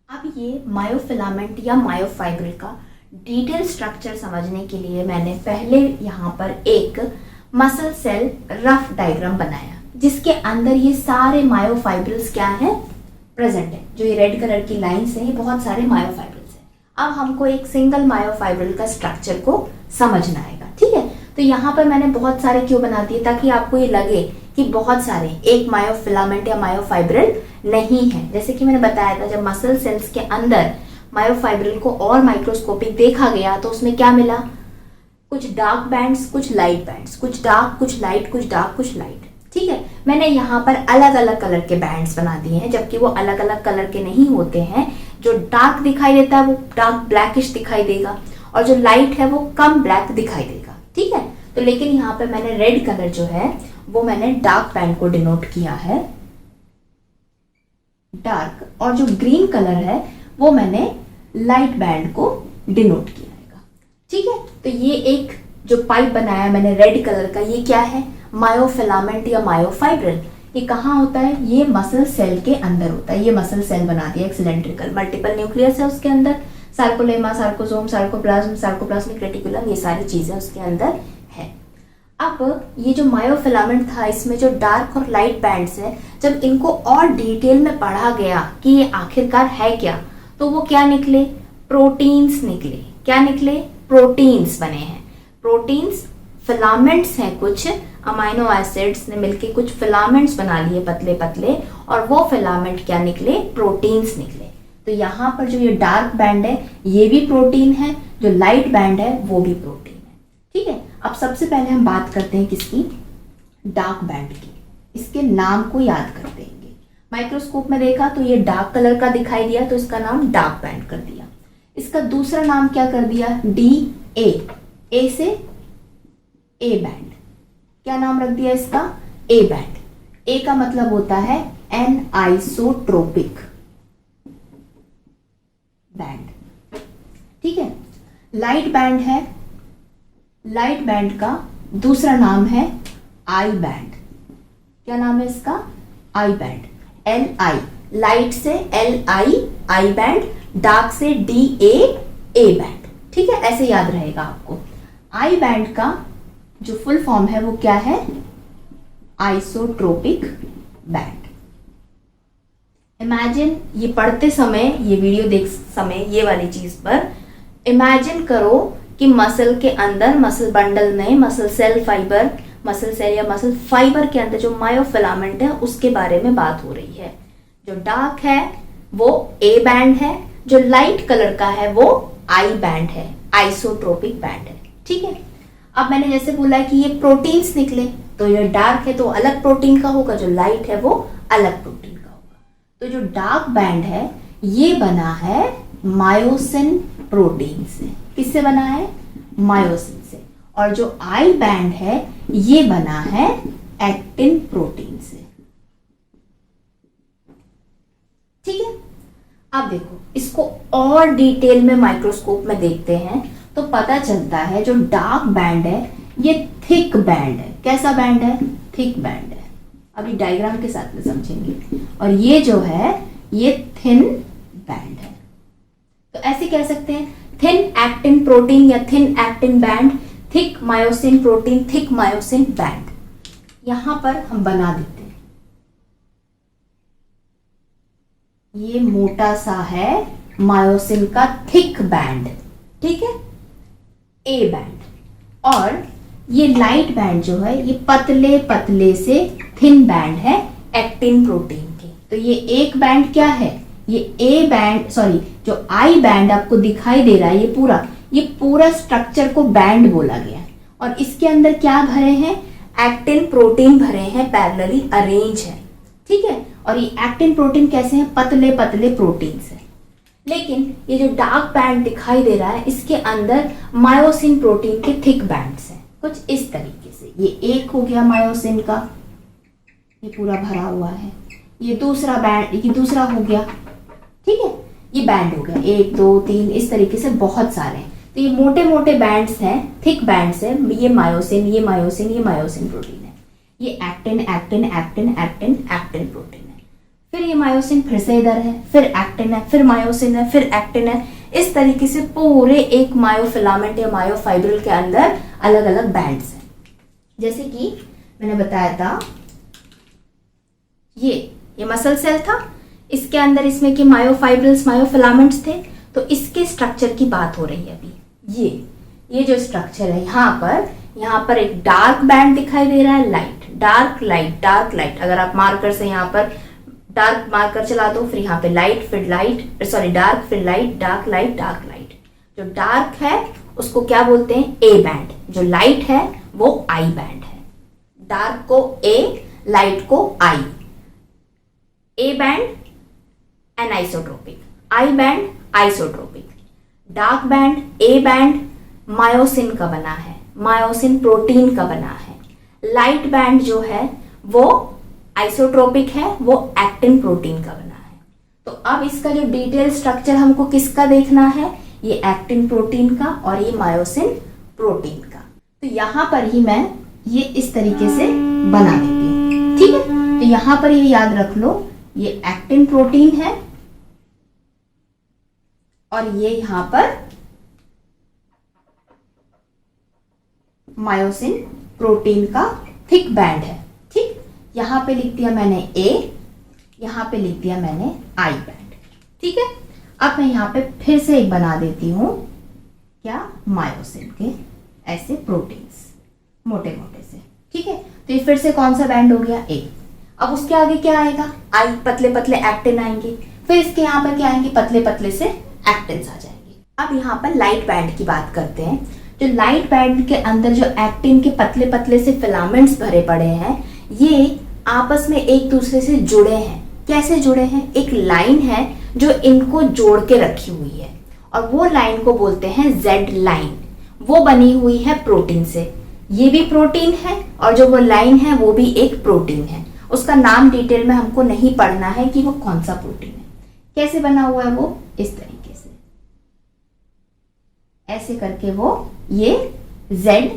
अब ये मायोफिलामेंट या मायोफाइब्रिल का डिटेल स्ट्रक्चर समझने के लिए मैंने पहले यहाँ पर एक मसल सेल रफ डायग्राम बनाया, जिसके अंदर ये सारे मायोफाइब्रिल्स क्या है, प्रेजेंट है। जो ये रेड कलर की लाइंस है, ये बहुत सारे मायोफाइब्रिल्स हैं। अब हमको एक सिंगल मायोफाइब्रिल का स्ट्रक्चर को समझना आएगा, ठीक है। तो यहाँ पर मैंने बहुत सारे क्यों बना दिए, ताकि आपको ये लगे कि बहुत सारे, एक मायोफिलामेंट या मायोफाइब्रिल नहीं है। जैसे कि मैंने बताया था, जब मसल सेल्स के अंदर मायोफाइब्रिल को और माइक्रोस्कोपिक देखा गया तो उसमें क्या मिला, कुछ डार्क बैंड्स, कुछ लाइट बैंड्स, कुछ डार्क, कुछ लाइट, कुछ डार्क, कुछ लाइट, ठीक है। मैंने यहाँ पर अलग अलग कलर के बैंड्स बना दिए हैं, जबकि वो अलग अलग कलर के नहीं होते हैं। जो डार्क दिखाई देता है वो डार्क ब्लैकिश दिखाई देगा, और जो लाइट है वो कम ब्लैक दिखाई देगा, ठीक है। तो लेकिन यहाँ पे मैंने रेड कलर जो है वो मैंने डार्क बैंड को डिनोट किया है, डार्क, और जो ग्रीन कलर है वो मैंने लाइट बैंड को डिनोट किया है, ठीक है। तो ये एक जो पाइप बनाया मैंने रेड कलर का, ये क्या है, मायोफिलामेंट या मायोफाइब्रिल। ये कहाँ होता है, ये मसल सेल के अंदर होता है। ये मसल सेल बना दिया, एक सिलेंड्रिकल मल्टीपल न्यूक्लियस है उसके अंदर, सार्कोलेमा, सार्कोसोम, सार्कोप्लाज्म, सार्कोप्लाज्मिक रेटिकुलम, ये सारी चीजें उसके अंदर है। अब ये जो मायोफिलामेंट था, इसमें जो डार्क और लाइट बैंड्स है, जब इनको और डिटेल में पढ़ा गया कि ये आखिरकार है क्या, तो वो क्या निकले, प्रोटीन्स निकले। क्या निकले, प्रोटीन्स बने हैं। प्रोटीन्स फिलामेंट्स हैं, कुछ अमाइनो एसिड्स ने मिलके कुछ फिलामेंट्स बना लिए पतले पतले, और वो फिलामेंट क्या निकले, प्रोटीन्स निकले। तो यहाँ पर जो ये डार्क बैंड है ये भी प्रोटीन है, जो लाइट बैंड है वो भी प्रोटीन है, ठीक है। अब सबसे पहले हम बात करते हैं किसकी, डार्क बैंड की। इसके नाम को याद कर देंगे। माइक्रोस्कोप में देखा तो ये डार्क कलर का दिखाई दिया, तो इसका नाम डार्क बैंड कर दिया। इसका दूसरा नाम क्या कर दिया, डी ए से ए बैंड। क्या नाम रख दिया इसका, ए बैंड। ए का मतलब होता है एन आइसोट्रोपिक बैंड, ठीक है। लाइट बैंड है, लाइट बैंड का दूसरा नाम है आई बैंड। क्या नाम है इसका, I band, L I, light से L I, I band, dark से डी ए बैंड, ठीक है। ऐसे याद रहेगा आपको। आई बैंड का जो फुल फॉर्म है वो क्या है, आइसोट्रोपिक बैंड। इमेजिन, ये पढ़ते समय, ये वीडियो देख समय ये वाली चीज पर इमेजिन करो कि मसल के अंदर, मसल बंडल में, muscle cell fibre, muscle cell या मसल फाइबर के अंदर जो मायोफिलामेंट है उसके बारे में बात हो रही है। जो डार्क है वो ए बैंड है, जो लाइट कलर का है वो आई बैंड है, आइसोट्रोपिक बैंड है, ठीक है। अब मैंने जैसे बोला कि ये प्रोटीन्स निकले, तो ये डार्क है तो अलग प्रोटीन का होगा, जो लाइट है वो अलग प्रोटीन का होगा। तो जो डार्क बैंड है ये बना है मायोसिन प्रोटीन से। किससे बना है, मायोसिन से। और जो आई बैंड है ये बना है एक्टिन प्रोटीन से, ठीक है। अब देखो, इसको और डिटेल में माइक्रोस्कोप में देखते हैं तो पता चलता है जो डार्क बैंड है ये थिक बैंड है। कैसा बैंड है, थिक बैंड है। अभी डायग्राम के साथ में समझेंगे। और ये जो है ये थिन बैंड है। तो ऐसे कह सकते हैं, थिन एक्टिन प्रोटीन या thin actin band, thick myosin protein, thick myosin band. यहां पर हम बना देते हैं, ये मोटा सा है मायोसिन का थिक बैंड, ठीक है, ए बैंड। और ये लाइट बैंड जो है ये पतले पतले से थिन बैंड है एक्टिन प्रोटीन के। तो ये एक बैंड क्या है, ये ए बैंड, सॉरी जो आई बैंड आपको दिखाई दे रहा है ये पूरा स्ट्रक्चर को बैंड बोला गया है। और इसके अंदर क्या भरे हैं, एक्टिन प्रोटीन भरे हैं, पैरेलली अरेंज है, ठीक है। और ये एक्टिन प्रोटीन कैसे हैं, पतले पतले प्रोटीन है। लेकिन ये जो डार्क बैंड दिखाई दे रहा है इसके अंदर मायोसिन प्रोटीन के थिक बैंड्स हैं, कुछ इस तरीके से। ये एक हो गया मायोसिन का, ये पूरा भरा हुआ है। ये दूसरा बैंड, ये दूसरा हो गया, ठीक है। ये बैंड हो गया, 1 2 3 इस तरीके से बहुत सारे हैं। तो ये मोटे मोटे बैंड्स हैं, थिक बैंड्स हैं। ये मायोसिन, ये मायोसिन, ये मायोसिन प्रोटीन है। ये actin actin actin actin actin protein है। फिर ये मायोसिन फिर से इधर है, फिर एक्टिन है, फिर मायोसिन है, फिर एक्टिन है। इस तरीके से पूरे एक मायोफिलामेंट या मायोफाइब्रिल के अंदर अलग अलग बैंड्स हैं। जैसे कि मैंने बताया था ये मसल सेल था, इसके अंदर इसमें के मायोफाइब्रिल्स मायोफिलामेंट्स थे। तो इसके स्ट्रक्चर की बात हो रही है अभी। ये जो स्ट्रक्चर है यहाँ पर एक डार्क बैंड दिखाई दे रहा है, light dark light dark light. अगर आप मार्कर से यहाँ पर डार्क मार्कर चला दो, फिर यहाँ पे लाइट, फिर लाइट, सॉरी डार्क, फिर light, dark light, dark light. जो डार्क है उसको क्या बोलते हैं? A band. जो लाइट है वो आई बैंड है। डार्क को ए, लाइट को I. A band anisotropic, I band isotropic. Dark band, A band myosin का बना है, मायोसिन प्रोटीन का बना है। लाइट बैंड जो है वो आइसोट्रोपिक है, वो एक्टिन प्रोटीन का बना है। तो अब इसका जो डिटेल स्ट्रक्चर हमको किसका देखना है? ये एक्टिन प्रोटीन का और ये मायोसिन प्रोटीन का। तो यहां पर ही मैं ये इस तरीके से बना देती हूँ, ठीक है। तो यहां पर ये याद रख लो, ये एक्टिन प्रोटीन है और ये यहां पर मायोसिन प्रोटीन का थिक बैंड है, ठीक। यहां पे लिख दिया मैंने ए, यहां पे लिख दिया मैंने आई बैंड, ठीक है। अब मैं यहां पे फिर से एक बना देती हूं, क्या? मायोसिन के ऐसे प्रोटीन्स मोटे मोटे से, ठीक है। तो ये फिर से कौन सा बैंड हो गया? ए। अब उसके आगे क्या आएगा? आई, पतले पतले एक्टिन आएंगे। फिर इसके यहाँ पर क्या आएंगे? पतले पतले से एक्टिन्स आ जाएंगे। अब यहाँ पर लाइट बैंड की बात करते हैं। जो लाइट बैंड के अंदर जो एक्टिन के पतले पतले से फिलामेंट्स भरे पड़े हैं, ये आपस में एक दूसरे से जुड़े हैं। कैसे जुड़े हैं? एक लाइन है जो इनको जोड़ के रखी हुई है और वो लाइन को बोलते हैं जेड लाइन। वो बनी हुई है प्रोटीन से। ये भी प्रोटीन है और जो वो लाइन है वो भी एक प्रोटीन है। उसका नाम डिटेल में हमको नहीं पढ़ना है कि वो कौन सा प्रोटीन है। कैसे बना हुआ है वो? इस तरीके से, ऐसे करके वो ये जेड,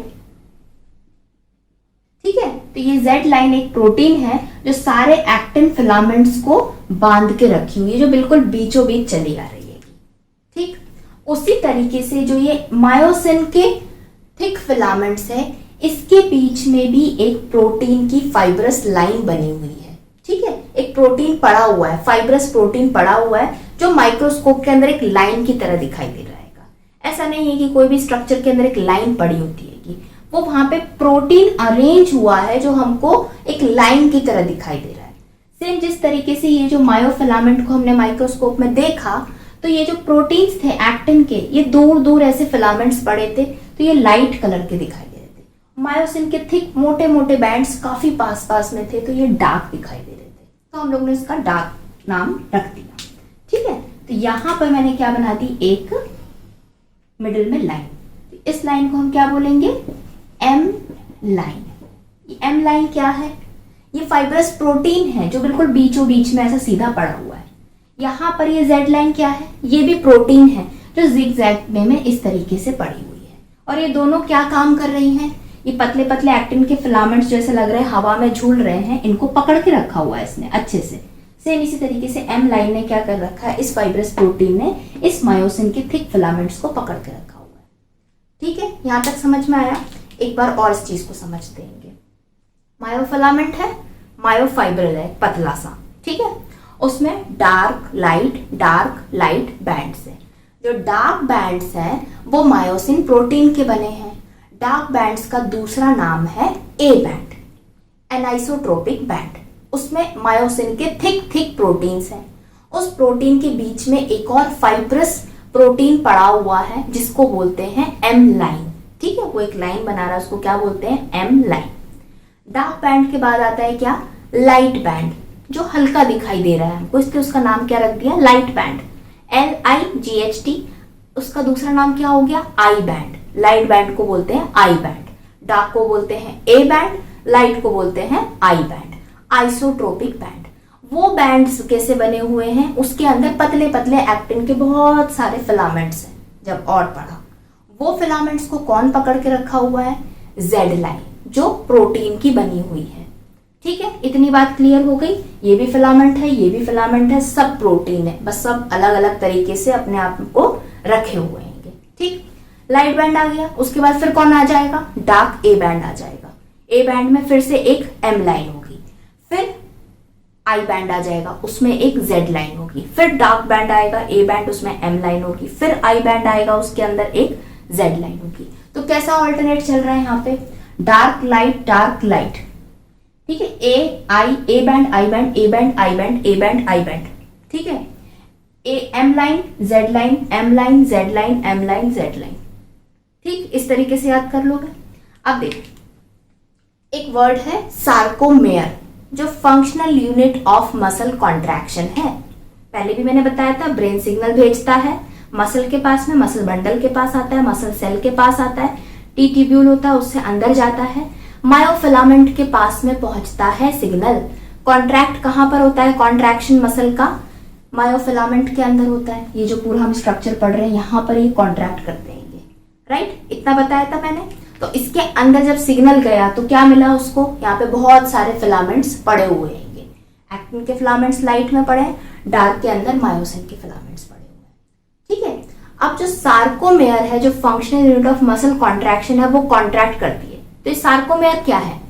ठीक है। तो ये जेड लाइन एक प्रोटीन है जो सारे एक्टिन फिलामेंट्स को बांध के रखी हुई है, जो बिल्कुल बीचों बीच चली आ रही है, ठीक। उसी तरीके से जो ये मायोसिन के थिक फिलामेंट्स है, इसके बीच में भी एक प्रोटीन की फाइब्रस लाइन बनी हुई है, ठीक है। एक प्रोटीन पड़ा हुआ है, फाइब्रस प्रोटीन पड़ा हुआ है, जो माइक्रोस्कोप के अंदर एक लाइन की तरह दिखाई दे रहा है। ऐसा नहीं है कि कोई भी स्ट्रक्चर के अंदर एक लाइन पड़ी होती है, वो वहां पे प्रोटीन अरेंज हुआ है जो हमको एक लाइन की तरह दिखाई दे रहा है। सेम जिस तरीके से ये जो मायोफिलामेंट को हमने माइक्रोस्कोप में देखा, तो ये जो प्रोटीन्स थे एक्टिन के, ये दूर दूर ऐसे फिलामेंट्स पड़े थे, तो ये लाइट कलर के दिखाई दे रहे थे। मायोसिन के थिक मोटे मोटे बैंड्स काफी पास पास में थे, तो ये डार्क दिखाई दे रहे थे। तो हम लोग ने इसका डार्क नाम रख दिया, ठीक है। तो यहां पर मैंने क्या बना दी? एक मिडिल में लाइन। इस लाइन को हम क्या बोलेंगे? M line. ये एम लाइन क्या है? ये फाइब्रस प्रोटीन है जो बिल्कुल बीचों बीच में ऐसा सीधा पड़ा हुआ है। यहाँ पर ये जेड लाइन क्या है? ये भी प्रोटीन है जो जिगजैग में इस तरीके से पड़ी हुई है। और ये दोनों क्या काम कर रही हैं? ये पतले पतले एक्टिन के फिलामेंट्स जैसे लग रहे हैं हवा में झूल रहे हैं, इनको पकड़ के रखा हुआ है इसने अच्छे से। सेम इसी तरीके से एम लाइन ने क्या कर रखा है? इस फाइब्रस प्रोटीन ने इस मायोसिन के थिक फिलामेंट्स को पकड़ के रखा हुआ है, ठीक है। यहाँ तक समझ में आया? एक बार और इस चीज को समझ देंगे। मायोफिलामेंट है, मायोफाइब्रिल है पतला सा, ठीक है। उसमें डार्क लाइट बैंड्स है। जो डार्क बैंड्स हैं वो मायोसिन प्रोटीन के बने हैं। डार्क बैंड्स का दूसरा नाम है ए बैंड, एनाइसोट्रोपिक बैंड। उसमें मायोसिन के थिक प्रोटीन्स हैं। उस प्रोटीन के बीच में एक और फाइब्रस प्रोटीन पड़ा हुआ है जिसको बोलते हैं एम लाइन, ठीक है। वो एक लाइन बना रहा है, उसको क्या बोलते हैं? M line. डार्क बैंड के बाद आता है क्या? लाइट बैंड, जो हल्का दिखाई दे रहा है हमको, इसलिए उसका नाम क्या रख दिया? Light band, LIGHT। उसका दूसरा नाम क्या हो गया? I band. लाइट बैंड को बोलते हैं आई बैंड, डार्क को बोलते हैं ए बैंड, लाइट को बोलते हैं आई बैंड। आइसोट्रोपिक बैंड, वो बैंड्स कैसे बने हुए हैं? उसके अंदर पतले पतले एक्टिन के बहुत सारे फिलामेंट्स हैं। जब और पढ़ा, वो फिलामेंट्स को कौन पकड़ के रखा हुआ है? जेड लाइन, जो प्रोटीन की बनी हुई है, ठीक है, इतनी बात क्लियर हो गई। ये भी फिलामेंट है, ये भी फिलामेंट है, सब प्रोटीन है, बस सब अलग अलग तरीके से अपने आप को रखे हुए हैं। ठीक, लाइट बैंड आ गया, उसके बाद फिर कौन आ जाएगा, डार्क ए बैंड आ जाएगा। ए बैंड में फिर से एक एम लाइन होगी, फिर आई बैंड आ जाएगा, उसमें एक जेड लाइन होगी, फिर डार्क बैंड आएगा, ए बैंड, उसमें एम लाइन होगी, फिर आई बैंड आएगा, उसके अंदर एक जेड लाइन होगी। तो कैसा ऑल्टरनेट चल रहा है यहाँ पे, डार्क लाइट, ठीक है, A I, A band I band, A band I band, A band I band, ठीक है, A M line Z line, M line Z line, M line Z line. ठीक, इस तरीके से याद कर लोगे। अब देखो, एक वर्ड है सार्कोमेयर, जो functional unit of muscle contraction है। पहले भी मैंने बताया था, ब्रेन सिग्नल भेजता है मसल के पास में, मसल बंडल के पास आता है, मसल सेल के पास आता है, टी ट्यूब्यूल होता है, उससे अंदर जाता है, मायोफिलामेंट के पास में पहुंचता है सिग्नल। कॉन्ट्रैक्ट कहां पर होता है, कॉन्ट्रैक्शन मसल का मायोफिलामेंट के अंदर होता है। ये जो पूरा हम स्ट्रक्चर पढ़ रहे हैं यहां पर ये कॉन्ट्रैक्ट करते हैं, राइट, इतना बताया था मैंने। तो इसके अंदर जब सिग्नल गया तो क्या मिला उसको, यहाँ पे बहुत सारे फिलामेंट्स पड़े हुए हैं। एक्टिन के फिलामेंट्स लाइट में पड़े, डार्क के अंदर मायोसिन के फिलामेंट्स पड़े हुए हैं। ठीक है, अब जो सार्कोमेयर है, जो functional unit of muscle contraction है, वो कॉन्ट्रैक्ट करती है। तो ये सार्कोमेयर क्या है,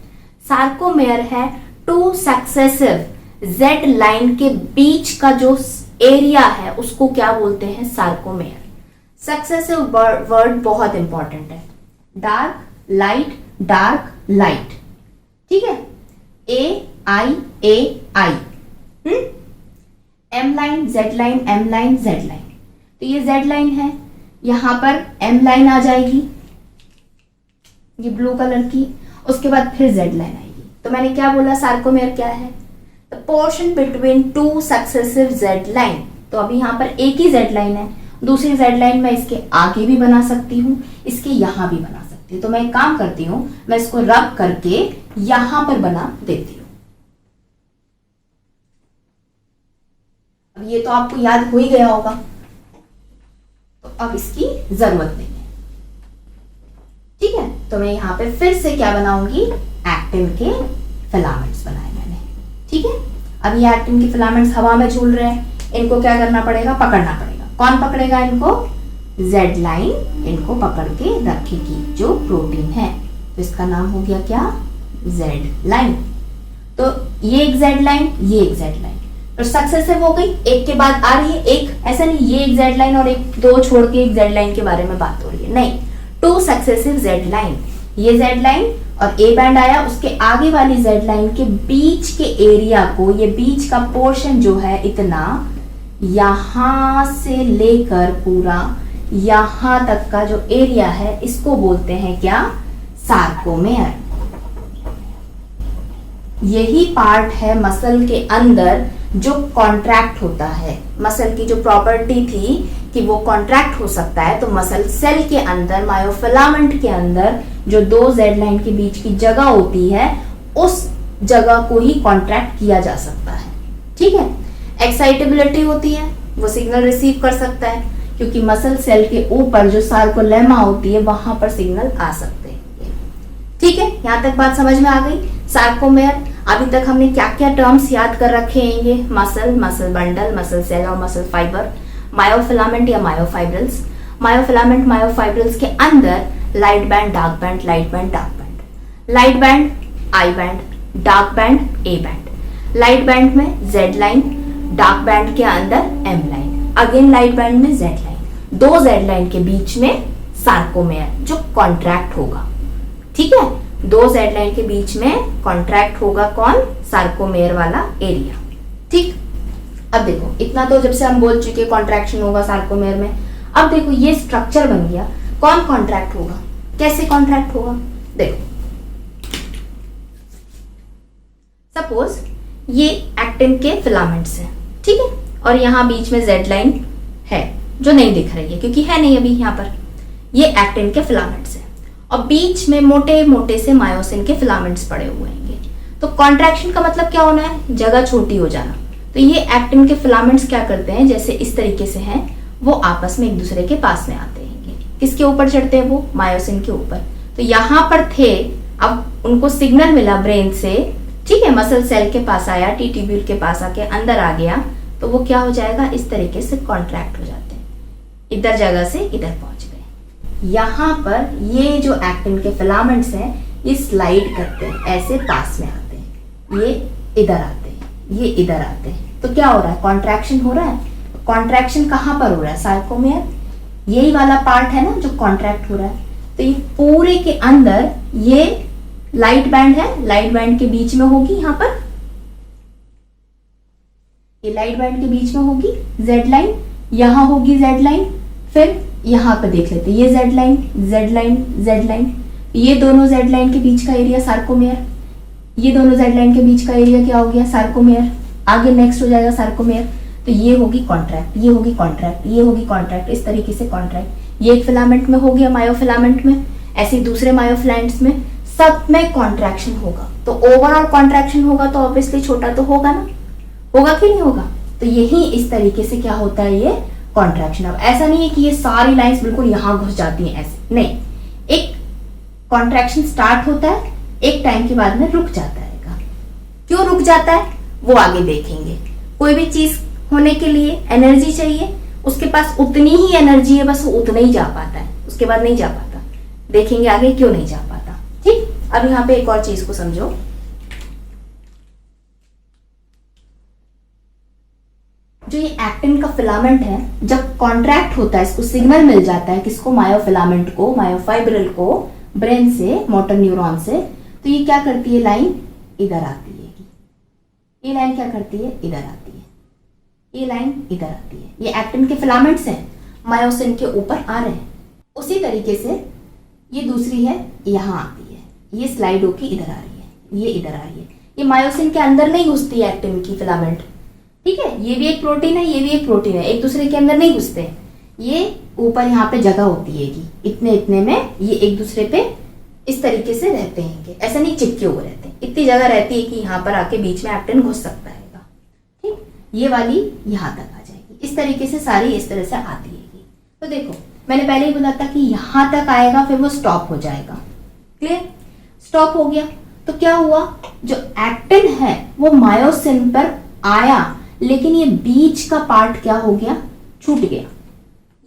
सार्कोमेयर है टू सक्सेसिव जेड लाइन के बीच का जो एरिया है उसको क्या बोलते हैं, सार्कोमेयर। सक्सेसिव वर्ड बहुत इंपॉर्टेंट है, डार्क लाइट, ठीक है, A I, M line Z line, M line Z line. तो ये जेड लाइन है, यहां पर एम लाइन आ जाएगी, ये ब्लू कलर की, उसके बाद फिर जेड लाइन आएगी। तो मैंने क्या बोला, सार्कोमेयर क्या है, the portion between two successive Z line. तो अभी यहां पर एक ही जेड लाइन है, दूसरी जेड लाइन मैं इसके आगे भी बना सकती हूँ, इसके यहां भी बना सकती हूँ। तो मैं एक काम करती हूँ, मैं इसको रब करके यहां पर बना देती हूँ। अब ये तो आपको याद हो ही गया होगा, तो अब इसकी जरूरत नहीं है। ठीक है, तो मैं यहां पे फिर से क्या बनाऊंगी, एक्टिन के फिलामेंट्स बनाए मैंने। ठीक है, अब ये एक्टिन के फिलामेंट्स हवा में झूल रहे हैं, इनको क्या करना पड़ेगा, पकड़ना पड़ेगा। कौन पकड़ेगा इनको, जेड लाइन इनको पकड़ के रखेगी, जो प्रोटीन है। तो इसका नाम हो गया क्या, जेड लाइन। तो ये एक जेड लाइन, ये एक जेड लाइन, तो सक्सेसिव हो गई, एक के बाद आ रही है एक, ऐसा नहीं ये एक जेड लाइन और एक दो छोड़ के एक जेड लाइन के बारे में बात हो रही है, नहीं, टू सक्सेसिव जेड लाइन। ये जेड लाइन और ए बैंड आया, उसके आगे वाली जेड लाइन के बीच के एरिया को, ये बीच का पोर्शन जो है इतना, यहां से लेकर पूरा यहां तक का जो एरिया है, इसको बोलते हैं क्या, सार्कोमेयर। यही पार्ट है मसल के अंदर जो कॉन्ट्रैक्ट होता है। मसल की जो प्रॉपर्टी थी कि वो कॉन्ट्रैक्ट हो सकता है, तो मसल सेल के अंदर, मायोफिलामेंट के अंदर जो दो जेड लाइन के बीच की जगह होती है, उस जगह को ही कॉन्ट्रैक्ट किया जा सकता है। ठीक है, एक्साइटेबिलिटी होती है, वो सिग्नल रिसीव कर सकता है, क्योंकि मसल सेल के ऊपर जो सार्कोलेमा होती है वहां पर सिग्नल आ सकते हैं। ठीक है, यहां तक बात समझ में आ गई। सार्कोमेयर, अभी तक हमने क्या क्या टर्म्स याद कर रखे हैं, ये muscle, muscle bundle, muscle cell और मसल फाइबर, मायोफिलामेंट या मायोफाइब्रिल्स। मायोफिलामेंट, मायोफाइब्रिल्स के अंदर light band, dark band, light band, dark band, light band, I band, dark band, A band. Light band में जेड लाइन, डार्क बैंड के अंदर M line, again light band में Z line, दो Z line के बीच में sarcomere जो contract होगा। ठीक है, दो जेड लाइन के बीच में कॉन्ट्रैक्ट होगा कौन, सार्कोमेयर वाला एरिया। ठीक, अब देखो, इतना तो जब से हम बोल चुके कॉन्ट्रैक्शन होगा सार्कोमेयर में। अब देखो ये स्ट्रक्चर बन गया, कौन कॉन्ट्रैक्ट होगा, कैसे कॉन्ट्रैक्ट होगा। देखो, सपोज ये एक्टिन के फिलामेंट्स है, ठीक है, और यहां बीच में जेड लाइन है जो नहीं दिख रही है क्योंकि है नहीं अभी यहाँ पर। ये एक्टिन के फिलामेंट्स है और बीच में मोटे मोटे से मायोसिन के फिलामेंट्स पड़े हुए हैं। तो कॉन्ट्रैक्शन का मतलब क्या होना है, जगह छोटी हो जाना। तो ये एक्टिन के फिलामेंट्स क्या करते हैं, जैसे इस तरीके से हैं, वो आपस में एक दूसरे के पास में आते हैं। किसके ऊपर चढ़ते हैं, वो मायोसिन के ऊपर। तो यहाँ पर थे, अब उनको सिग्नल मिला ब्रेन से, ठीक है, मसल सेल के पास आया, टी ट्यूब्यूल के पास आके अंदर आ गया, तो वो क्या हो जाएगा, इस तरीके से कॉन्ट्रैक्ट हो जाते हैं, इधर जगह से इधर पहुंच गए। यहाँ पर ये जो एक्टिन के फिलामेंट्स हैं ये स्लाइड करते हैं, ऐसे पास में आते हैं, ये इधर आते हैं, ये इधर आते हैं, तो क्या हो रहा है, कॉन्ट्रैक्शन हो रहा है। कॉन्ट्रैक्शन कहाँ पर हो रहा है, सार्कोमेयर, यही वाला पार्ट है ना जो कॉन्ट्रैक्ट हो रहा है। तो ये पूरे के अंदर ये लाइट बैंड है, लाइट बैंड के बीच में होगी, यहाँ पर ये लाइट बैंड के बीच में होगी जेड लाइन, यहाँ होगी जेड लाइन, फिर यहाँ पे देख लेते हैं ये Z line, Z line, Z line, ये दोनों जेड लाइन के बीच का एरिया सार्कोमेयर, ये दोनों जेड लाइन के बीच का एरिया क्या हो गया, सार्कोमेयर। आगे नेक्स्ट हो जाएगा सार्कोमेयर, तो ये होगी कॉन्ट्रैक्ट, ये होगी कॉन्ट्रैक्ट, ये होगी कॉन्ट्रैक्ट, इस तरीके से कॉन्ट्रैक्ट। ये एक फिलामेंट में हो गया, मायोफिलामेंट में, ऐसे ही दूसरे मायोफिलामेंट्स में, सब में कॉन्ट्रैक्शन होगा। तो ओवरऑल कॉन्ट्रैक्शन होगा तो ऑब्वियसली छोटा तो होगा ना, होगा कि नहीं होगा। तो यही इस तरीके से क्या होता है, ये कॉन्ट्रैक्शन। अब ऐसा नहीं है कि ये सारी लाइंस बिल्कुल यहां घुस जाती हैं, ऐसे नहीं, एक कॉन्ट्रैक्शन स्टार्ट होता है, एक टाइम के बाद में रुक जाता है। क्यों रुक जाता है वो आगे देखेंगे। कोई भी चीज होने के लिए एनर्जी चाहिए, उसके पास उतनी ही एनर्जी है, बस वो उतना ही जा पाता है, उसके बाद नहीं जा पाता। देखेंगे आगे क्यों नहीं जा पाता। ठीक, अब यहाँ पे एक और चीज को समझो, जो ये एक्टिन का फिलामेंट है जब कॉन्ट्रैक्ट होता है, इसको सिग्नल मिल जाता है, किसको, मायोफिलामेंट को, मायोफाइब्रिल को, ब्रेन से, मोटर न्यूरॉन से, तो ये क्या करती है, लाइन इधर आती है, ये लाइन क्या करती है, इधर आती है, ये लाइन इधर आती है। ये एक्टिन के फिलामेंट्स हैं, मायोसिन के ऊपर आ रहे हैं। उसी तरीके से ये दूसरी है, यहाँ आती है, ये स्लाइड होके इधर आ रही है, ये इधर आ रही है। ये मायोसिन के अंदर नहीं घुसती है एक्टिन की फिलामेंट, ठीक है, ये भी एक प्रोटीन है, ये भी एक प्रोटीन है, एक दूसरे के अंदर नहीं घुसते। ये ऊपर यहाँ पे जगह होती है, इतने इतने में ये एक दूसरे पे इस तरीके से रहते हैं, ऐसा नहीं चिपके हुए रहते हैं, इतनी जगह रहती है कि यहाँ पर आके बीच में एक्टिन घुस सकता है। ठीक, ये वाली यहाँ तक आ जाएगी, इस तरीके से सारी इस तरह से आती है। तो देखो मैंने पहले ही बोला था कि यहाँ तक आएगा फिर वो स्टॉप हो जाएगा। क्लियर, स्टॉप हो गया तो क्या हुआ, जो एक्टिन है वो मायोसिन पर आया, लेकिन ये बीच का पार्ट क्या हो गया, छूट गया,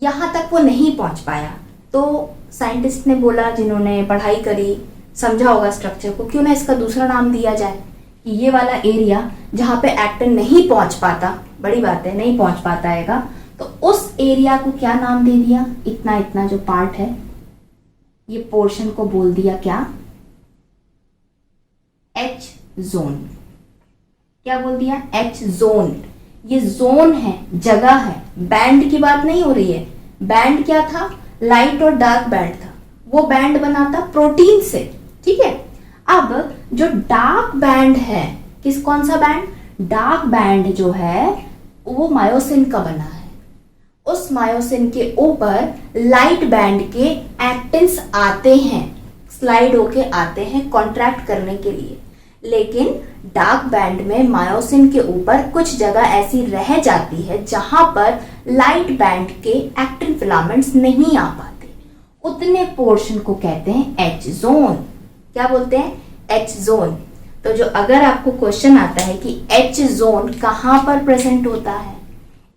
यहाँ तक वो नहीं पहुंच पाया। तो साइंटिस्ट ने बोला, जिन्होंने पढ़ाई करी, समझा होगा स्ट्रक्चर को, क्यों ना इसका दूसरा नाम दिया जाए कि ये वाला एरिया जहाँ पे एक्टिन नहीं पहुंच पाता, बड़ी बात है नहीं पहुंच पाता है, तो उस एरिया को क्या नाम दे दिया, इतना इतना जो पार्ट है ये पोर्शन को बोल दिया क्या, एच जोन। क्या बोल दिया, एच जोन। ये जोन है, जगह है, बैंड की बात नहीं हो रही है। बैंड क्या था, लाइट और डार्क बैंड था, वो बैंड बना था प्रोटीन से। ठीक है, अब जो डार्क बैंड है, कौन सा बैंड, डार्क बैंड जो है वो मायोसिन का बना है। उस मायोसिन के ऊपर लाइट बैंड के एक्टिन्स आते हैं, स्लाइड होके आते हैं कॉन्ट्रैक्ट करने के लिए, लेकिन डार्क बैंड में मायोसिन के ऊपर कुछ जगह ऐसी रह जाती है जहां पर लाइट बैंड के एक्टिन फिलामेंट्स नहीं आ पाते, उतने पोर्शन को कहते हैं एच जोन। क्या बोलते हैं, एच जोन। तो जो अगर आपको क्वेश्चन आता है कि एच जोन कहां पर प्रेजेंट होता है,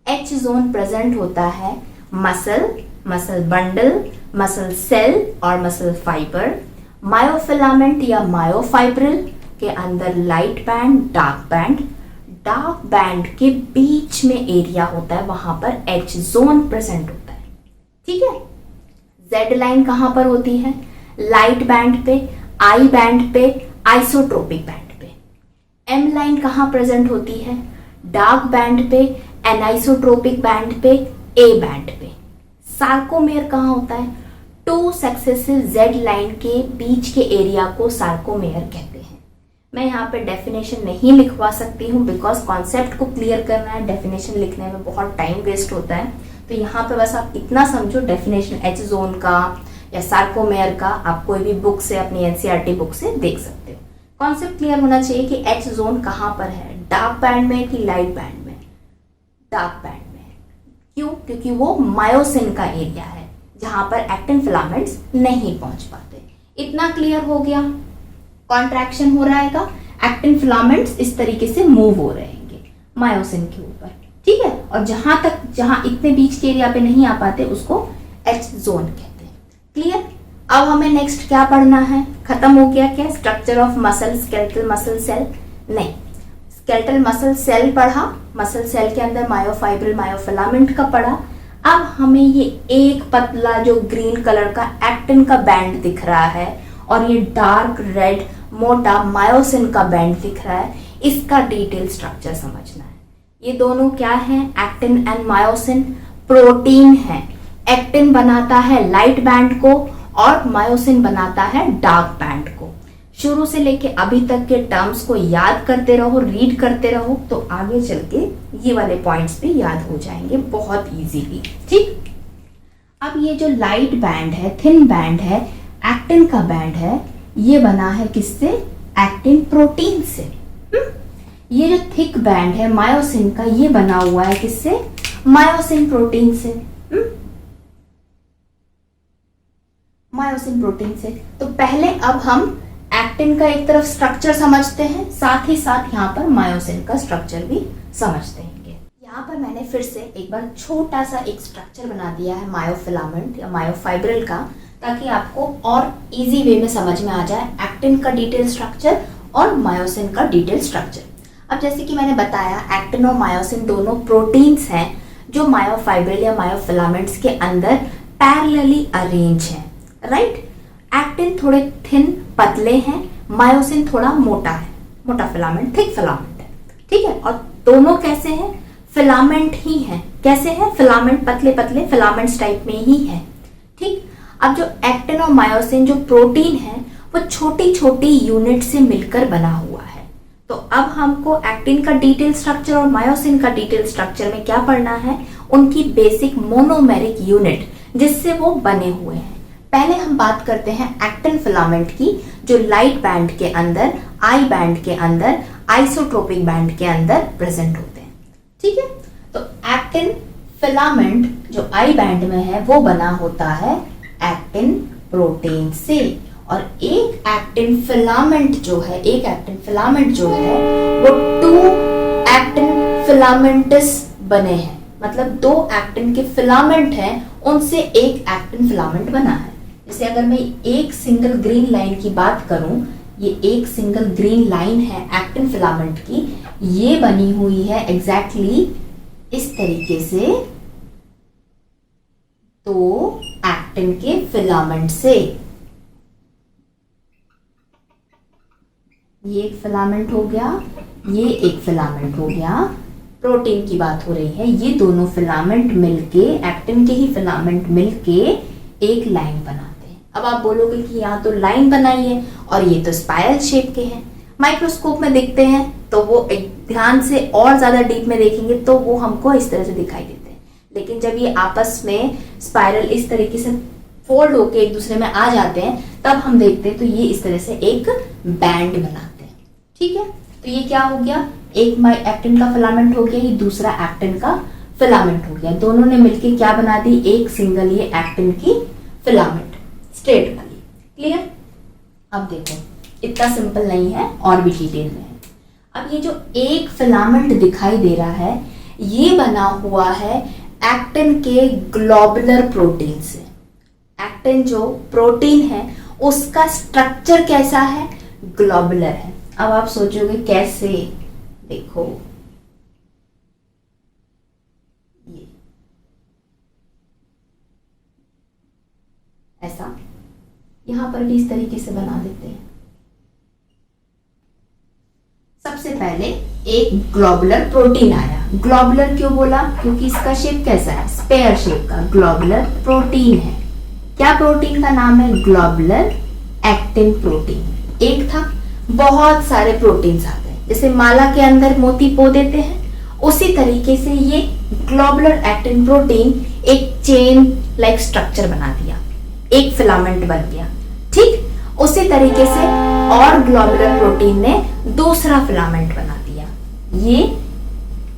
एच जोन प्रेजेंट होता है मसल बंडल, मसल सेल और मसल फाइबर, मायोफिलामेंट या मायोफाइब्रिल के अंदर लाइट बैंड, डार्क बैंड के बीच में एरिया होता है, वहां पर एच जोन प्रेजेंट होता है। ठीक है, जेड लाइन कहां पर होती है, लाइट बैंड पे, आई बैंड पे, आइसोट्रोपिक बैंड पे। एम लाइन कहां प्रेजेंट होती है, डार्क बैंड पे, एनाइसोट्रोपिक बैंड पे, ए बैंड पे। सार्कोमेयर कहां होता है, टू सक्सेसिव जेड लाइन के बीच के एरिया को सार्कोमेयर कहते हैं। मैं यहाँ पे डेफिनेशन नहीं लिखवा सकती हूँ बिकॉज कॉन्सेप्ट को क्लियर करना है, डेफिनेशन लिखने में बहुत टाइम वेस्ट होता है। तो यहाँ पे बस आप इतना समझो, डेफिनेशन एच जोन का या सार्कोमेयर का आप कोई भी बुक से, अपनी एनसीईआरटी बुक से देख सकते हो। कॉन्सेप्ट क्लियर होना चाहिए कि एच जोन कहाँ पर है, डार्क बैंड में कि लाइट बैंड में, डार्क बैंड में। क्यों, क्योंकि वो मायोसिन का एरिया है जहां पर एक्टिन फिलामेंट्स नहीं पहुंच पाते। इतना क्लियर हो गया, कॉन्ट्रैक्शन हो रहा है, एक्टिन फिलामेंट्स इस तरीके से मूव हो रहेंगे मायोसिन के ऊपर, ठीक है। और जहां इतने बीच के एरिया पे नहीं आ पाते उसको एच जोन कहते हैं। क्लियर। अब हमें नेक्स्ट क्या पढ़ना है, खत्म हो गया क्या structure of muscle, skeletal muscle cell? नहीं, स्केलेटल मसल सेल पढ़ा, मसल सेल के अंदर मायोफाइब्रिल मायोफिलामेंट का पढ़ा। अब हमें ये एक पतला जो ग्रीन कलर का एक्टिन का बैंड दिख रहा है और ये डार्क रेड मोटा मायोसिन का बैंड दिख रहा है, इसका डिटेल स्ट्रक्चर समझना है। ये दोनों क्या है, एक्टिन एंड मायोसिन प्रोटीन है। एक्टिन बनाता है लाइट बैंड को और मायोसिन बनाता है डार्क बैंड को। शुरू से लेके अभी तक के टर्म्स को याद करते रहो, रीड करते रहो, तो आगे चल के ये वाले पॉइंट्स भी याद हो जाएंगे बहुत इजीली, ठीक। अब ये जो लाइट बैंड है, थिन बैंड है, एक्टिन का बैंड है, ये बना है किससे, एक्टिन प्रोटीन से। ये जो थिक बैंड है मायोसिन का, ये बना हुआ है किससे, मायोसिन प्रोटीन से। मायोसिन प्रोटीन से। तो पहले अब हम एक्टिन का एक तरफ स्ट्रक्चर समझते हैं, साथ ही साथ यहाँ पर मायोसिन का स्ट्रक्चर भी समझते हैं। यहाँ पर मैंने फिर से एक बार छोटा सा एक स्ट्रक्चर बना दिया है मायोफिलामेंट या मायोफाइब्रिल का, ताकि आपको और इजी वे में समझ में आ जाए एक्टिन का डिटेल स्ट्रक्चर और मायोसिन का डिटेल स्ट्रक्चर। अब जैसे कि मैंने बताया, एक्टिन और मायोसिन दोनों प्रोटीन्स हैं जो मायोफाइब्रिल या मायोफिलामेंट्स के अंदर पैरेलली अरेंज हैं, राइट। एक्टिन थोड़े थिन पतले हैं, मायोसिन थोड़ा मोटा है, मोटा फिलामेंट, थिक फिलामेंट है, ठीक है। और दोनों कैसे हैं, फिलामेंट ही हैं। कैसे हैं, फिलामेंट, पतले पतले फिलामेंट्स टाइप में ही है, ठीक। अब जो एक्टिन और मायोसिन जो प्रोटीन है वो छोटी छोटी यूनिट से मिलकर बना हुआ है। तो अब हमको एक्टिन का डिटेल स्ट्रक्चर और मायोसिन का डिटेल स्ट्रक्चर में क्या पढ़ना है, उनकी बेसिक मोनोमेरिक यूनिट जिससे वो बने हुए हैं। पहले हम बात करते हैं एक्टिन फिलामेंट की, जो लाइट बैंड के अंदर, आई बैंड के अंदर, आइसोट्रोपिक बैंड के अंदर प्रेजेंट होते हैं, ठीक है। तो एक्टिन फिलामेंट जो आई बैंड में है वो बना होता है एक्टिन प्रोटीन से, और एक एक्टिन फिलामेंट जो है, वो 2 एक्टिन फिलामेंट्स बने हैं। मतलब 2 एक्टिन के फिलामेंट हैं, उनसे एक एक्टिन फिलामेंट बना है। जैसे अगर मैं एक सिंगल ग्रीन लाइन की बात करूं, ये एक सिंगल ग्रीन लाइन है एक्टिन फिलामेंट की, ये बनी हुई है एग्जैक्टली इस तरीके से 2 एक्टिन के फिलामेंट से। ये एक फिलामेंट हो गया, ये एक फिलामेंट हो गया, प्रोटीन की बात हो रही है। ये दोनों फिलामेंट मिलके, एक्टिन के ही फिलामेंट मिलके एक लाइन बनाते हैं। अब आप बोलोगे कि यहाँ तो लाइन बनाई है और ये तो स्पाइरल शेप के हैं, माइक्रोस्कोप में दिखते हैं तो वो एक ध्यान से और ज्यादा डीप में देखेंगे तो वो हमको इस तरह से दिखाई देते हैं। लेकिन जब ये आपस में स्पाइरल इस तरीके से फोल्ड होके एक दूसरे में आ जाते हैं, तब हम देखते हैं तो ये इस तरह से एक बैंड बनाते हैं, ठीक है। तो ये क्या हो गया, एक एक्टिन का फिलामेंट हो गया, ये दूसरा एक्टिन का फिलामेंट हो गया। दोनों ने मिलके क्या बना दी, एक सिंगल ये एक्टिन की फिलामेंट, स्ट्रेट वाली। क्लियर। अब देखो इतना सिंपल नहीं है, और भी डिटेल में है। अब ये जो एक फिलामेंट दिखाई दे रहा है, ये बना हुआ है एक्टिन के ग्लोबुलर प्रोटीन से। एक्टिन जो प्रोटीन है उसका स्ट्रक्चर कैसा है, ग्लोबुलर है। अब आप सोचोगे कैसे, देखो ये ऐसा, यहां पर भी इस तरीके से बना देते हैं। सबसे पहले एक ग्लोबुलर प्रोटीन आया। ग्लोबुलर क्यों बोला, क्योंकि इसका शेप कैसा है, स्पेयर शेप का ग्लोबुलर प्रोटीन है। क्या प्रोटीन का नाम है, ग्लोबुलर एक्टिन प्रोटीन। एक था, बहुत सारे प्रोटीन्स आ गए, जैसे माला के अंदर मोती पो देते हैं, उसी तरीके से ये ग्लोबुलर एक्टिन प्रोटीन एक चेन लाइक स्ट्रक्चर बना दिया, एक फिलामेंट बन गया, ठीक। उसी तरीके से और ग्लोबुलर प्रोटीन ने दूसरा फिलामेंट बना दिया, ये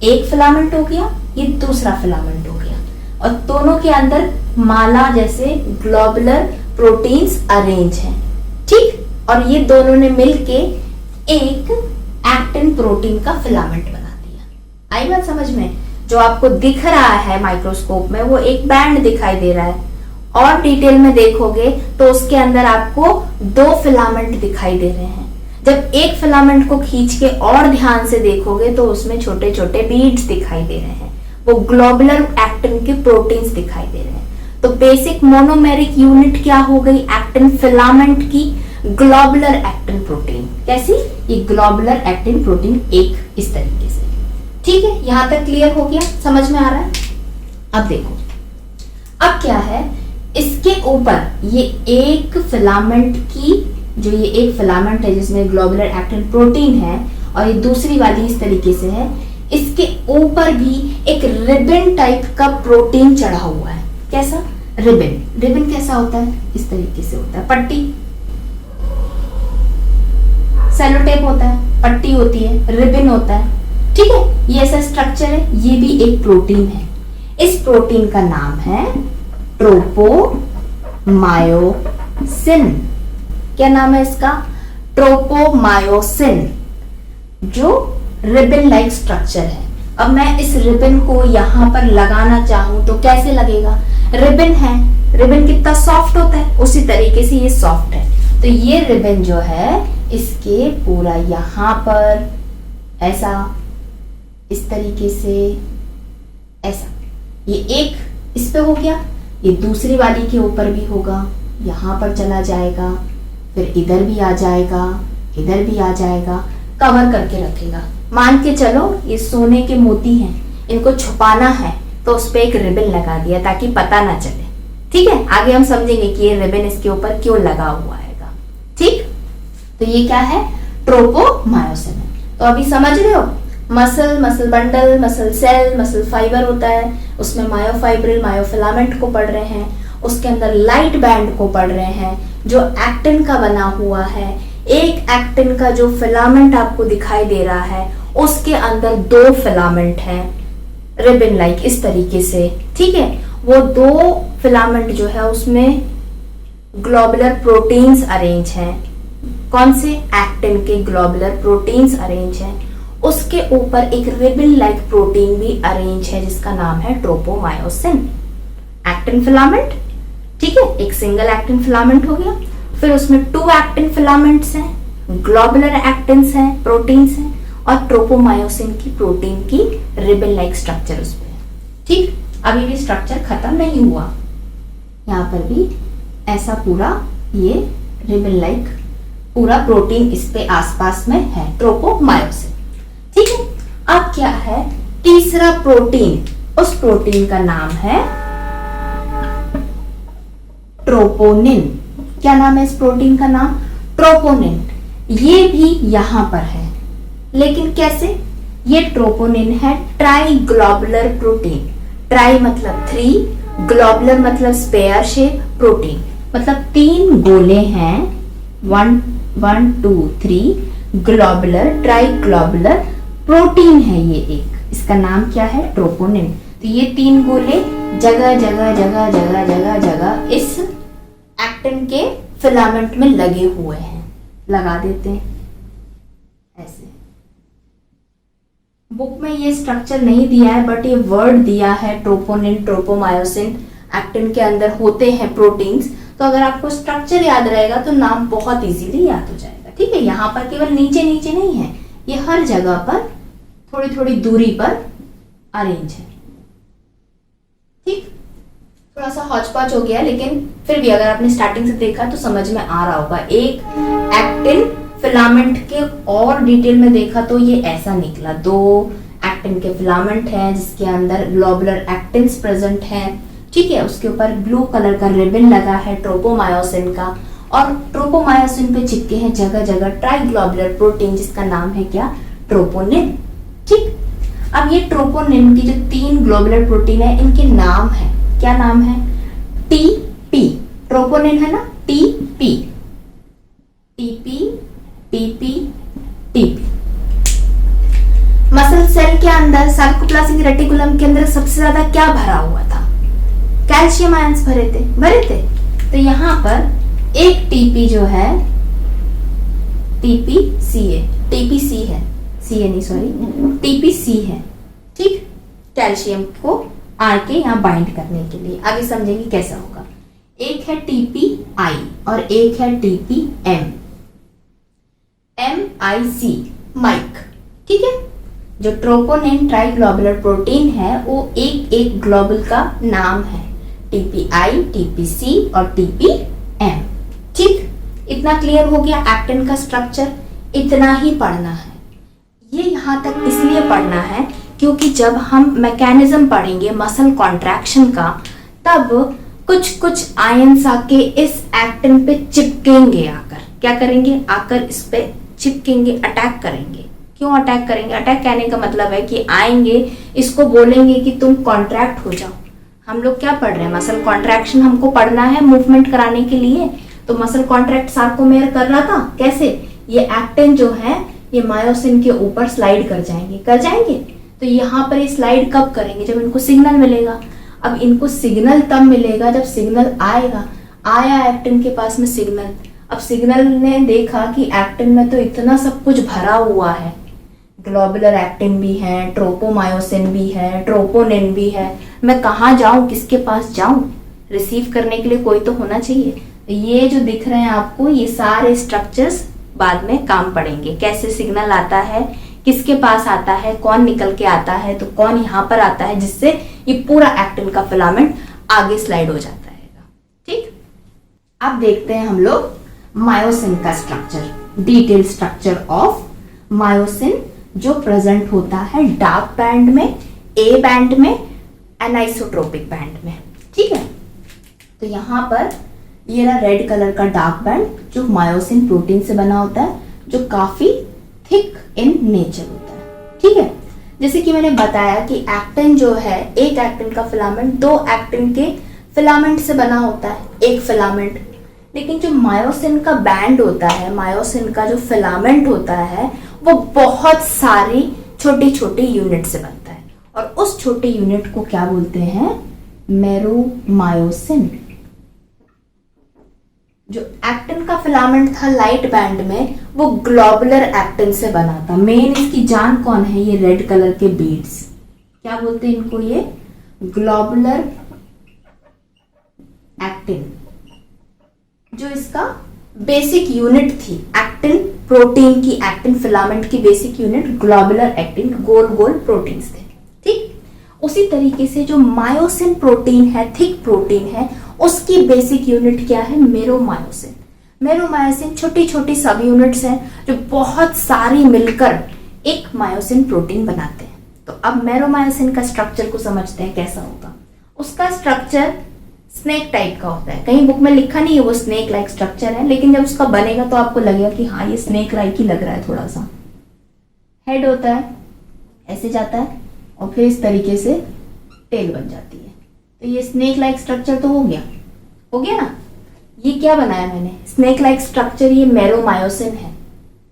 एक फिलामेंट हो गया, ये दूसरा फिलामेंट हो गया, और दोनों के अंदर माला जैसे ग्लोबुलर प्रोटीन्स अरेंज हैं, ठीक। और ये दोनों ने मिलके एक एक्टिन प्रोटीन का फिलामेंट बना दिया। आई बात समझ में? जो आपको दिख रहा है माइक्रोस्कोप में वो एक बैंड दिखाई दे रहा है, और डिटेल में देखोगे तो उसके अंदर आपको 2 फिलामेंट दिखाई दे रहे हैं। जब एक फिलामेंट को खींच के और ध्यान से देखोगे तो उसमें छोटे छोटे बीड्स दिखाई दे रहे हैं, वो ग्लोबुलर एक्टिन के प्रोटीन्स दिखाई दे रहे हैं। तो बेसिक मोनोमेरिक यूनिट क्या हो गई एक्टिन फिलामेंट की? Globular actin protein. कैसी? ये ग्लोबुलर एक्टिन प्रोटीन एक इस तरीके से। ठीक है, यहां तक क्लियर हो गया? समझ में आ रहा है? अब देखो, अब क्या है, इसके ऊपर ये एक फिलामेंट की, जो ये एक फिलामेंट है जिसमें ग्लोबुलर एक्टिन प्रोटीन है और ये दूसरी वाली इस तरीके से है, इसके ऊपर भी एक रिबन टाइप का प्रोटीन चढ़ा हुआ है। कैसा? रिबन। रिबन कैसा होता है? इस तरीके से होता है, पट्टी, सेलोटेप होता है, पट्टी होती है, रिबन होता है। ठीक है, ये ऐसा स्ट्रक्चर है, ये भी एक प्रोटीन है। इस प्रोटीन का नाम है ट्रोपोमायोसिन। क्या नाम है इसका? ट्रोपोमायोसिन, जो रिबन लाइक स्ट्रक्चर है। अब मैं इस रिबन को यहां पर लगाना चाहूं तो कैसे लगेगा? रिबन है, रिबन कितना सॉफ्ट होता है, उसी तरीके से ये सॉफ्ट है। तो ये रिबन जो है इसके पूरा यहां पर ऐसा, इस तरीके से ऐसा, ये एक इस पे हो गया, ये दूसरी वाली के ऊपर भी होगा, यहां पर चला जाएगा, फिर इधर भी आ जाएगा, इधर भी आ जाएगा, कवर करके रखेगा। मान के चलो ये सोने के मोती हैं, इनको छुपाना है तो उस पे एक रिबन लगा दिया ताकि पता ना चले। ठीक है, आगे हम समझेंगे कि ये रिबन इसके ऊपर क्यों लगा हुआ है। ठीक, तो ये क्या है? ट्रोपोमायोसिन है। तो अभी समझ रहे हो, muscle, muscle bundle, muscle cell, muscle fibre होता है, उसमें मायोफाइब्रिल, मायोफिलामेंट को पढ़ रहे हैं, उसके अंदर लाइट बैंड को पढ़ रहे हैं जो एक्टिन का बना हुआ है। एक एक्टिन का जो फिलामेंट आपको दिखाई दे रहा है उसके अंदर 2 फिलामेंट हैं रिबन लाइक इस तरीके से। ठीक है, वो 2 फिलामेंट जो है उसमें ग्लोबुलर प्रोटीन्स अरेंज हैं। कौन से? एक्टिन के ग्लोबुलर प्रोटीन्स अरेंज हैं। उसके ऊपर एक रिबन लाइक प्रोटीन भी अरेंज है जिसका नाम है ट्रोपोमायोसिन। एक्टिन फिलामेंट, ठीक है, एक सिंगल एक्टिन फिलामेंट हो गया, फिर उसमें 2 एक्टिन फिलामेंट्स हैं, ग्लोबुलर एक्टिन्स हैं, प्रोटीन्स हैं, और ट्रोपोमायोसिन की प्रोटीन की रिबन लाइक स्ट्रक्चर उस पे। ठीक, अभी भी स्ट्रक्चर खत्म नहीं हुआ, यहाँ पर भी ऐसा पूरा ये रिबन लाइक पूरा प्रोटीन इस पे आसपास में है, ट्रोपोमायोसिन। ठीक है, अब क्या है? तीसरा प्रोटीन, उस प्रोटीन का नाम है ट्रोपोनिन। क्या नाम है इस प्रोटीन का नाम? ट्रोपोनिन। ये भी यहां पर है, लेकिन कैसे? ये ट्रोपोनिन है ट्राई ग्लोबुलर प्रोटीन। ट्राई मतलब 3, ग्लोबुलर मतलब स्पेयर शेप, प्रोटीन मतलब 3 गोले हैं, 1 1 2 3 ग्लोबुलर, ट्राई ग्लोबुलर प्रोटीन है ये एक। इसका नाम क्या है? ट्रोपोनिन। तो ये 3 गोले जगह जगह जगह जगह जगह जगह इस एक्टिन के फिलामेंट में लगे हुए हैं। लगा देते हैं ऐसे। बुक में ये स्ट्रक्चर नहीं दिया है बट ये वर्ड दिया है ट्रोपोनिन, ट्रोपोमायोसिन। एक्टिन के अंदर होते हैं प्रोटीन्स, तो अगर आपको स्ट्रक्चर याद रहेगा तो नाम बहुत इजीली याद हो जाएगा। ठीक है, यहाँ पर केवल नीचे नीचे नहीं है, ये हर जगह पर थोड़ी थोड़ी दूरी पर अरेंज है। ठीक, थोड़ा सा हौच-पौच हो गया, लेकिन फिर भी अगर आपने स्टार्टिंग से देखा तो समझ में आ रहा होगा। एक एक्टिन फिलामेंट के और डिटेल में देखा तो ये ऐसा निकला, 2 एक्टिन के फिलामेंट हैं जिसके अंदर ग्लोबुलर एक्टिन्स प्रेजेंट हैं। ठीक है, उसके ऊपर ब्लू कलर का रिबन लगा है ट्रोपोमायोसिन का, और ट्रोपोमायोसिन पे चिपके हैं जगह जगह ट्राइग्लोबुलर प्रोटीन जिसका नाम है क्या? ट्रोपोनिन। ठीक, अब ये ट्रोपोनिन की जो 3 ग्लोबुलर प्रोटीन है इनके नाम है, क्या नाम है? टीपी। ट्रोपोनिन है ना, TP, TP, TP, TP. Muscle cell के अंदर सार्कोप्लाज्मिक रेटिकुलम के अंदर सबसे ज्यादा क्या भरा हुआ था? कैल्शियम आयंस भरे थे। तो यहां पर एक टीपी जो है टीपीसी है, टीपीसी है, ठीक, कैल्शियम को आर के यहाँ बाइंड करने के लिए। आगे समझेंगे कैसा होगा। एक है टीपीआई और एक है टीपीएम, MIC माइक, ठीक है। जो ट्रोपोनिन ट्राइग्लोबुलर प्रोटीन है वो एक एक ग्लोबुल का नाम है, टीपीआई, टीपीसी और टीपीएम, ठीक। इतना क्लियर हो गया एक्टिन का स्ट्रक्चर, इतना ही पढ़ना है। ये यहाँ तक इसलिए पढ़ना है क्योंकि जब हम मैकेनिज्म पढ़ेंगे मसल कॉन्ट्रैक्शन का, तब कुछ कुछ आयंस आके इस एक्टिन पे चिपकेंगे, आकर क्या करेंगे, आकर इस पे चिपकेंगे, अटैक करेंगे। क्यों अटैक करेंगे? अटैक कहने का मतलब है कि आएंगे, इसको बोलेंगे कि तुम कॉन्ट्रैक्ट हो जाओ। हम लोग क्या पढ़ रहे हैं, मसल कॉन्ट्रैक्शन हमको पढ़ना है मूवमेंट कराने के लिए। तो मसल कॉन्ट्रैक्ट सार्कोमेयर कर रहा था, कैसे, ये एक्टिन जो है ये मायोसिन के ऊपर स्लाइड कर जाएंगे। तो यहाँ पर ये स्लाइड कब करेंगे, जब इनको सिग्नल मिलेगा। अब इनको सिग्नल तब मिलेगा जब सिग्नल आया एक्टिन के पास में सिग्नल। अब सिग्नल ने देखा कि एक्टिन में तो इतना सब कुछ भरा हुआ है, ग्लोबुलर एक्टिन भी है, ट्रोपोमायोसिन भी है, ट्रोपोनिन भी है, मैं कहाँ जाऊं, किसके पास जाऊं, रिसीव करने के लिए कोई तो होना चाहिए। ये जो दिख रहे हैं आपको, ये सारे स्ट्रक्चर्स बाद में काम पड़ेंगे, कैसे सिग्नल आता है, किसके पास आता है, कौन निकल के आता है, तो कौन यहाँ पर आता है, जिससे ये पूरा एक्टिन का फिलामेंट आगे स्लाइड हो जाता है, ठीक। अब देखते हैं हम लोग मायोसिन का structure, detail structure of myosin, जो प्रेजेंट होता है डार्क बैंड में, ए बैंड में, एनाइसोट्रोपिक बैंड में, ठीक है। तो यहाँ पर ये रहा रेड कलर का डार्क बैंड, जो मायोसिन प्रोटीन से बना होता है, जो काफी थिक इन नेचर होता है, ठीक है। जैसे कि मैंने बताया कि एक्टिन जो है, एक एक्टिन का फिलामेंट दो एक्टिन के फिलामेंट से बना होता है, एक फिलामेंट। लेकिन जो मायोसिन का बैंड होता है, मायोसिन का जो फिलामेंट होता है, वो बहुत सारी छोटी छोटी यूनिट से बनता है, और उस छोटे यूनिट को क्या बोलते हैं, मेरोमायोसिन। जो एक्टिन का फिलामेंट था लाइट बैंड में, वो ग्लोबुलर एक्टिन से बना था। मेन इसकी जान कौन है, ये रेड कलर के बीड्स, क्या बोलते हैं इनको, ये ग्लोबुलर एक्टिन। जो इसका बेसिक यूनिट थी एक्टिन प्रोटीन की, एक्टिन फिलामेंट की बेसिक यूनिट ग्लोबुलर एक्टिन, गोल गोल प्रोटीन्स थे, ठीक। उसी तरीके से जो मायोसिन प्रोटीन है, थिक प्रोटीन है, उसकी बेसिक यूनिट क्या है, मेरोमायोसिन। मेरोमायोसिन छोटी छोटी सब यूनिट्स हैं जो बहुत सारी मिलकर एक मायोसिन प्रोटीन बनाते हैं। तो अब मेरोमायोसिन का स्ट्रक्चर को समझते हैं कैसा होगा। उसका स्ट्रक्चर स्नेक टाइप का होता है, कहीं बुक में लिखा नहीं है वो स्नेक लाइक स्ट्रक्चर है, लेकिन जब उसका बनेगा तो आपको लगेगा कि हाँ ये स्नेक लाइक ही लग रहा है। थोड़ा सा हेड होता है, ऐसे जाता है और फिर इस तरीके से टेल बन जाती है। तो ये स्नेक लाइक स्ट्रक्चर तो हो गया ना। ये क्या बनाया मैंने, स्नेक लाइक स्ट्रक्चर, ये मेरोमायोसिन है।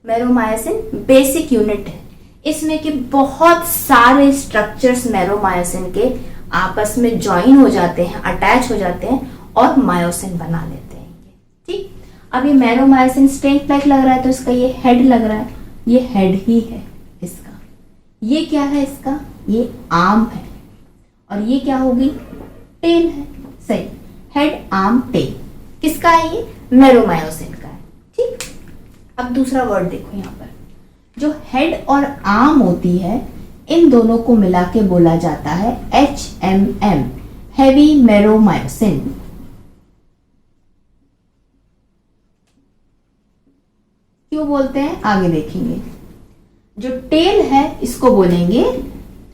मेरोमायोसिन बेसिक यूनिट है, इसमें कि बहुत सारे स्ट्रक्चर्स मेरोमायोसिन के आपस में ज्वाइन हो जाते हैं, अटैच हो जाते हैं और मायोसिन बना लेते हैं, ठीक। अब ये मेरोमायोसिन स्नेक लाइक लग रहा है तो इसका ये हेड लग रहा है, ये हेड ही है इसका। ये क्या है इसका, ये आर्म है, और ये क्या होगी, टेल है, सही। हेड आर्म टेल किसका है, ये मेरोमायोसिन का है, ठीक। अब दूसरा वर्ड देखो यहाँ पर, जो हेड और आर्म होती है, इन दोनों को मिला के बोला जाता है HMM, हेवी मेरोमायोसिन। क्यों बोलते हैं आगे देखेंगे। जो टेल है इसको बोलेंगे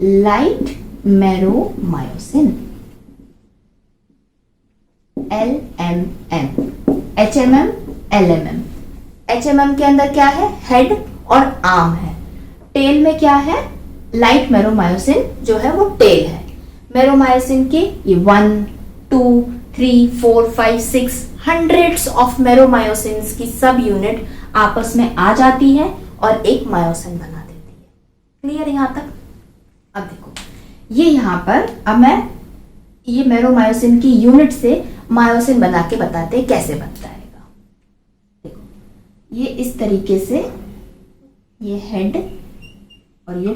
light मेरोमायोसिन, LMM, HMM, LMM। HMM के अंदर क्या है, हेड और आर्म है। टेल में क्या है, लाइट मेरोमायोसिन जो है वो टेल है। मेरोमायोसिन के ये 1, 2, 3, 4, 5, 6 हंड्रेड्स ऑफ मेरोमायोसिन की सब यूनिट आपस में आ जाती है और एक मायोसिन बना देती है। क्लियर यहां तक। अब देखो ये यहां पर, अब मैं ये मेरोमायोसिन की यूनिट से मायोसिन बना के बताते हैं कैसे बनता है। देखो ये इस तरीके से, ये हेड, और ये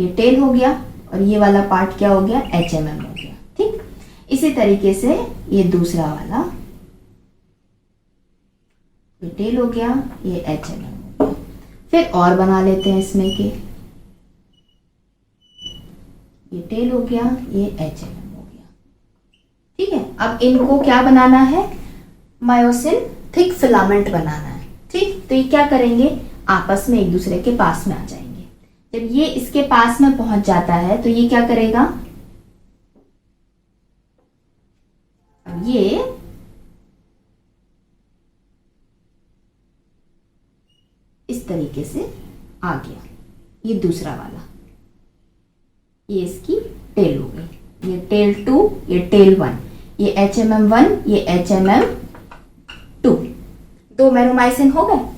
टेल हो गया, और ये वाला पार्ट क्या हो गया, HMM हो गया। ठीक, इसी तरीके से ये दूसरा वाला, ये टेल हो गया, ये HMM हो गया। फिर और बना लेते हैं इसमें के, ये टेल हो गया, ये HMM हो गया। ठीक है, अब इनको क्या बनाना है, मायोसिन थिक फिलामेंट बनाना है। ठीक, तो ये क्या करेंगे, आपस में एक दूसरे के पास में आ जाएंगे। जब ये इसके पास में पहुंच जाता है तो ये क्या करेगा, अब ये इस तरीके से आ गया, ये दूसरा वाला, ये इसकी टेल हो गई, ये टेल 2, ये टेल 1, ये HMM 1, ये HMM 2, 2 मेरोमाइसिन हो गए।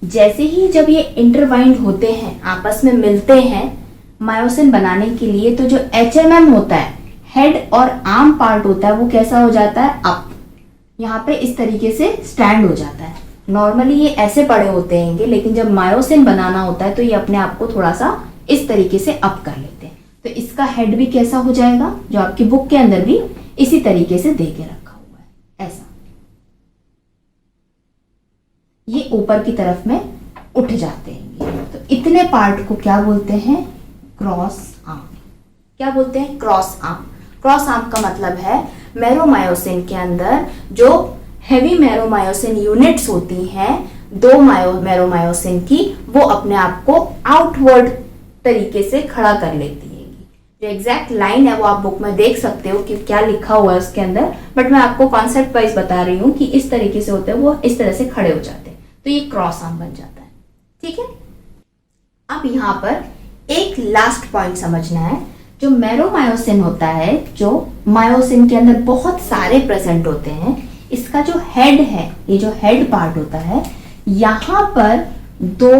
जैसे ही जब ये इंटरवाइंड होते हैं, आपस में मिलते हैं मायोसिन बनाने के लिए, तो जो HMM होता है, हेड और आर्म पार्ट होता है, वो कैसा हो जाता है, अप, यहाँ पे इस तरीके से स्टैंड हो जाता है। नॉर्मली ये ऐसे पड़े होते हैं, लेकिन जब मायोसिन बनाना होता है तो ये अपने आप को थोड़ा सा इस तरीके से अप कर लेते हैं। तो इसका हेड भी कैसा हो जाएगा, जो आपकी बुक के अंदर भी इसी तरीके से दे के रखा हुआ है, ऐसा ये ऊपर की तरफ में उठ जाते हैं। तो इतने पार्ट को क्या बोलते हैं, क्रॉस आर्म। क्या बोलते हैं, क्रॉस आर्म। क्रॉस आर्म का मतलब है मेरोमायोसिन के अंदर जो हेवी मेरोमायोसिन यूनिट्स होती हैं, 2 मेरोमायोसिन की, वो अपने आप को आउटवर्ड तरीके से खड़ा कर लेती है। जो एग्जैक्ट लाइन है वो आप बुक में देख सकते हो कि क्या लिखा हुआ है उसके अंदर, बट मैं आपको कॉन्सेप्ट वाइज बता रही हूँ कि इस तरीके से होते हैं, वो इस तरह से खड़े हो जाते हैं, तो ये क्रॉस आर्म बन जाता है। ठीक है, अब यहाँ पर एक लास्ट पॉइंट समझना है। जो मेरोमायोसिन होता है, जो मायोसिन के अंदर बहुत सारे प्रेजेंट होते हैं, इसका जो हेड है, ये जो हेड पार्ट होता है, यहाँ पर 2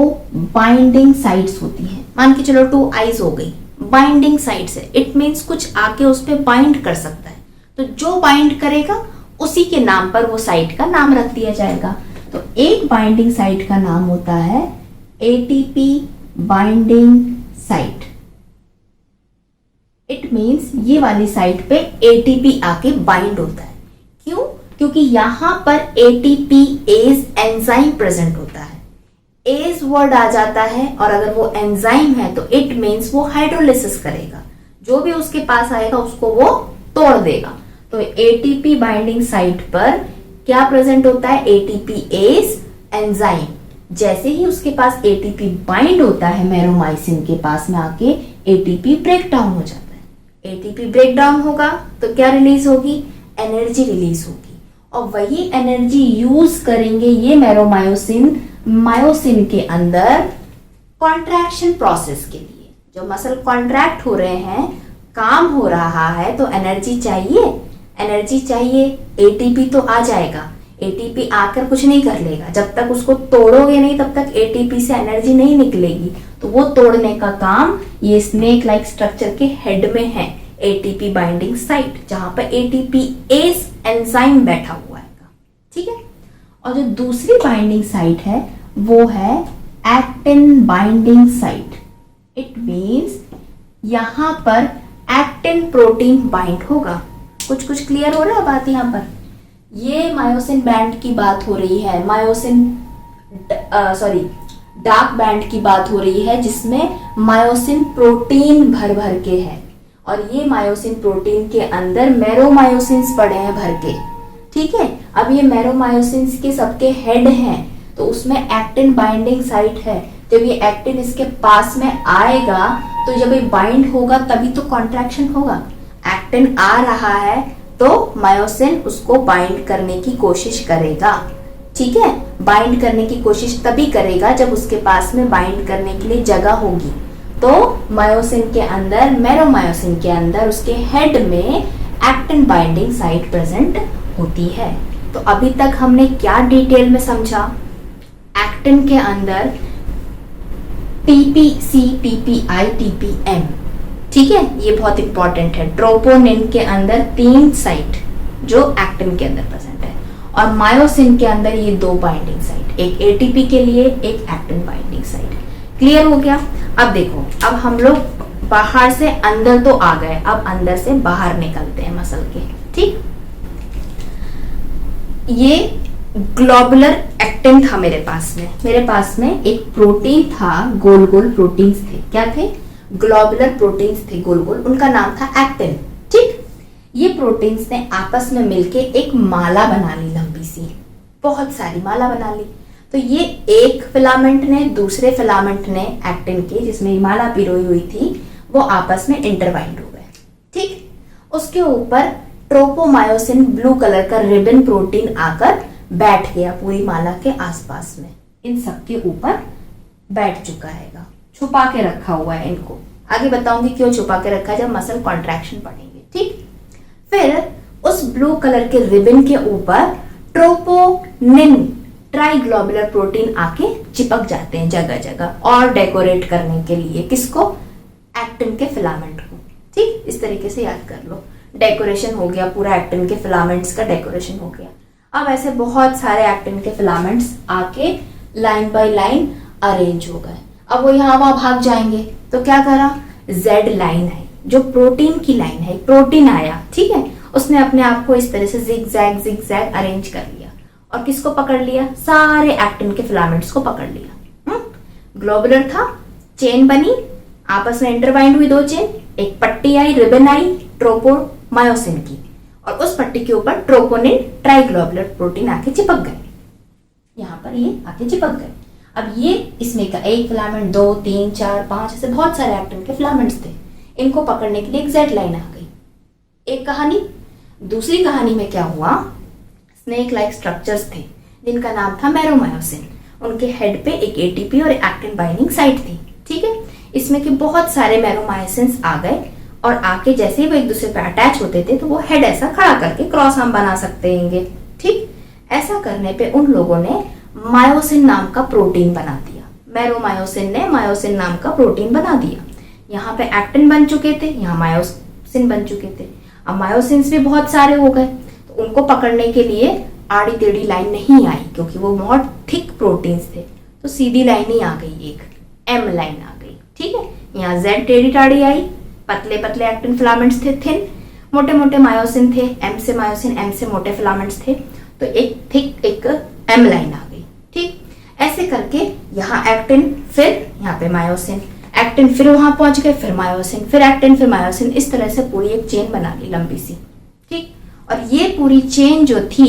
बाइंडिंग साइड्स होती हैं। मान के चलो 2 आईज हो गई, बाइंडिंग साइड्स है, इट मीन्स कुछ आके उस पर बाइंड कर सकता है। तो जो बाइंड करेगा उसी के नाम पर वो साइट का नाम रख दिया जाएगा। तो एक बाइंडिंग साइट का नाम होता है ATP binding site. It means ये वाली साइट पे ATP आके बाइंड होता है। क्यों? क्योंकि यहां पर ATPase एंजाइम प्रेजेंट होता है। एज वर्ड आ जाता है, और अगर वो एंजाइम है तो इट मीन्स वो हाइड्रोलिसिस करेगा, जो भी उसके पास आएगा उसको वो तोड़ देगा। तो ATP बाइंडिंग साइट पर क्या प्रेजेंट होता है, ATPase एंजाइम। जैसे ही उसके पास ATP बाइंड होता है मेरोमाइसिन के पास में आके, ATP ब्रेक डाउन हो जाता है। ATP ब्रेक डाउन होगा तो क्या रिलीज होगी, एनर्जी रिलीज होगी, और वही एनर्जी यूज करेंगे ये मेरोमायोसिन मायोसिन के अंदर कॉन्ट्रैक्शन प्रोसेस के लिए। जो मसल कॉन्ट्रैक्ट हो रहे हैं, काम हो रहा है, तो एनर्जी चाहिए, एनर्जी चाहिए, ATP तो आ जाएगा। ATP आकर कुछ नहीं कर लेगा, जब तक उसको तोड़ोगे नहीं तब तक ATP से एनर्जी नहीं निकलेगी। तो वो तोड़ने का काम ये स्नेक लाइक स्ट्रक्चर के हेड में है, ATP बाइंडिंग साइट, जहां पर ATPase एंजाइम बैठा हुआ है। ठीक है, और जो दूसरी बाइंडिंग साइट है वो है actin binding site. It means यहां पर एक्टिन प्रोटीन बाइंड होगा। कुछ क्लियर हो रहा है बात यहाँ पर? ये मायोसिन बैंड की बात हो रही है, डार्क बैंड की बात हो रही है, जिसमें मायोसिन प्रोटीन भर भर के है, और ये मायोसिन प्रोटीन के अंदर मेरोमायोसिन्स पड़े हैं भर के। ठीक है, अब ये मेरोमायोसिन्स के सबके हेड हैं, तो उसमें एक्टिन बाइंडिंग साइट है। जब ये एक्टिन इसके पास में आएगा तो जब ये बाइंड होगा तभी तो कॉन्ट्रैक्शन होगा। एक्टिन आ रहा है तो मायोसिन उसको बाइंड करने की कोशिश करेगा। ठीक है, बाइंड करने की कोशिश तभी करेगा जब उसके पास में बाइंड करने के लिए जगह होगी। तो मायोसिन के अंदर, मेरोमायोसिन के अंदर उसके हेड में एक्टिन बाइंडिंग साइट प्रेजेंट होती है। तो अभी तक हमने क्या डिटेल में समझा? एक्टिन के अंदर TPC, TPI, TPM, ठीक है, ये बहुत इंपॉर्टेंट है। ट्रोपोनिन के अंदर 3 साइट जो एक्टिन के अंदर प्रेजेंट है, और मायोसिन के अंदर ये 2 बाइंडिंग साइट, एक ATP के लिए, एक एक्टिन बाइंडिंग साइट। क्लियर हो गया? अब देखो, अब हम लोग बाहर से अंदर तो आ गए, अब अंदर से बाहर निकलते हैं मसल के। ठीक, ये ग्लोबुलर एक्टिन था मेरे पास में एक प्रोटीन था, गोल गोल प्रोटीन्स थे। क्या थे? ग्लोबुलर प्रोटीन्स थे, गोल गोल, उनका नाम था एक्टिन। ठीक, ये प्रोटीन्स ने आपस में मिलके एक माला बना ली, लंबी सी, बहुत सारी माला बना ली। तो ये एक फिलामेंट ने दूसरे फिलामेंट ने एक्टिन के, जिसमें माला पिरोई हुई थी, वो आपस में इंटरवाइंड हो गए। ठीक, उसके ऊपर ट्रोपोमायोसिन ब्लू कलर का रिबन प्रोटीन आकर बैठ गया पूरी माला के आसपास में, इन सब के ऊपर बैठ चुका है, छुपा के रखा हुआ है इनको। आगे बताऊंगी क्यों छुपा के रखा है जब मसल कॉन्ट्रैक्शन पढ़ेंगे। ठीक, फिर उस ब्लू कलर के रिबन के ऊपर ट्रोपोनिन ट्राइग्लोबुलर प्रोटीन आके चिपक जाते हैं जगह जगह, और डेकोरेट करने के लिए किसको? एक्टिन के फिलामेंट को। ठीक, इस तरीके से याद कर लो, डेकोरेशन हो गया, पूरा एक्टिन के फिलामेंट्स का डेकोरेशन हो गया। अब ऐसे बहुत सारे एक्टिन के फिलामेंट्स आके लाइन बाय लाइन अरेंज हो गए। अब वो यहाँ वहां भाग जाएंगे, तो क्या करा? जेड लाइन है जो प्रोटीन की लाइन है, प्रोटीन आया, ठीक है, उसने अपने आप को इस तरह से जिग जैग अरेंज कर लिया, और किसको पकड़ लिया? सारे एक्टिन के फिलामेंट्स को पकड़ लिया। ग्लोबुलर था, चेन बनी, आपस में इंटरवाइंड हुई दो चेन, एक पट्टी आई, रिबन आई ट्रोपोमायोसिन की, और उस पट्टी के ऊपर ट्रोपोनिन ट्राइग्लोबुलर प्रोटीन आके चिपक गए। यहाँ पर ये आके चिपक गए। अब ये इसमें का एक फिलामेंट, 2, 3, 4, 5 ऐसे बहुत सारे एक्टिन के फिलामेंट्स थे, इनको पकड़ने के लिए एक जेड लाइन आ गई। एक कहानी। दूसरी कहानी में क्या हुआ? स्नेक लाइक स्ट्रक्चर्स थे जिनका नाम था मैरोमायोसिन, उनके हेड पे एक एटीपी और एक्टिन बाइंडिंग साइट थी। ठीक है, इसमें के बहुत सारे मैरोमायोसिन्स आ गए, और आके जैसे ही वो एक दूसरे पे अटैच होते थे तो वो हेड ऐसा खड़ा करके क्रॉस हम बना सकते हैं। ठीक, ऐसा करने पे उन लोगों ने मायोसिन नाम का प्रोटीन बना दिया। मैरोमायोसिन ने मायोसिन नाम का प्रोटीन बना दिया। यहाँ पे एक्टिन बन चुके थे, यहाँ मायोसिन बन चुके थे। अब मायोसिन्स भी बहुत सारे हो गए, तो उनको पकड़ने के लिए आड़ी टेढ़ी लाइन नहीं आई, क्योंकि वो बहुत थिक प्रोटीन्स थे, तो सीधी लाइन ही आ गई, एक एम लाइन आ गई। ठीक है, यहाँ जेड टेढ़ी टाढ़ी आई, पतले पतले एक्टिन फिलामेंट्स थे, थिन, मोटे मोटे मायोसिन थे, एम से मायोसिन, एम से मोटे फिलामेंट्स थे, तो एक थिक एक एम लाइन आ गई। ठीक, ऐसे करके यहाँ एक्टिन, फिर यहाँ पे मायोसिन, एक्टिन फिर वहां पहुंच गए, फिर मायोसिन, फिर एक्टिन, फिर मायोसिन, इस तरह से पूरी एक चेन बना ली लंबी सी। ठीक, और ये पूरी चेन जो थी,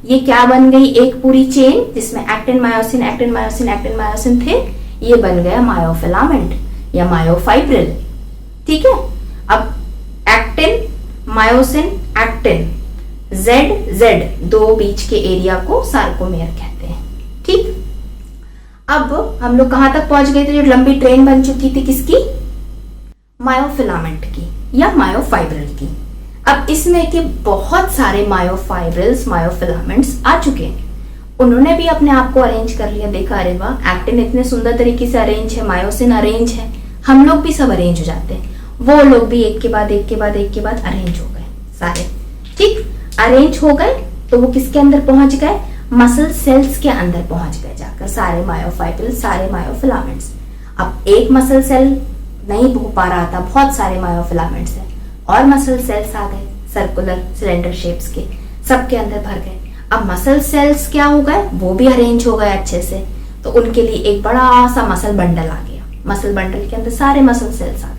ये क्या बन गई? एक पूरी चेन जिसमें actin myosin actin myosin actin myosin थे, ये बन गया मायोफिलामेंट या मायोफाइब्रिल। ठीक है, अब actin myosin actin, Z Z, दो बीच के एरिया को सार्कोमेयर कहते हैं। ठीक, अब हम लोग कहां तक पहुंच गए थे? जो लंबी ट्रेन बन चुकी थी किसकी? मायोफिलामेंट की या मायोफाइब्रिल की। अब इसमें के बहुत सारे मायोफाइब्रिल्स, मायोफिलामेंट्स आ चुके हैं, उन्होंने भी अपने आप को अरेंज कर लिया। देखा, अरे वाह, एक्टिन इतने सुंदर तरीके से अरेंज है, मायोसिन अरेंज है, हम लोग भी सब अरेंज हो जाते हैं। वो लोग भी एक के बाद एक के बाद एक के बाद अरेंज हो गए सारे। ठीक, अरेंज हो गए तो वो किसके अंदर पहुंच गए? मसल सेल्स के अंदर पहुंच गए जाकर, सारे मायोफाइब्रिल, सारे मायोफिलामेंट्स। अब एक मसल सेल नहीं हो पा रहा था, बहुत सारे मायोफिलामेंट्स हैं, और मसल सेल्स आ गए सर्कुलर सिलेंडर शेप्स के, सबके अंदर भर गए। अब मसल सेल्स क्या हो गए? वो भी अरेंज हो गए अच्छे से, तो उनके लिए एक बड़ा सा मसल बंडल आ गया। मसल बंडल के अंदर सारे मसल सेल्स आ गए।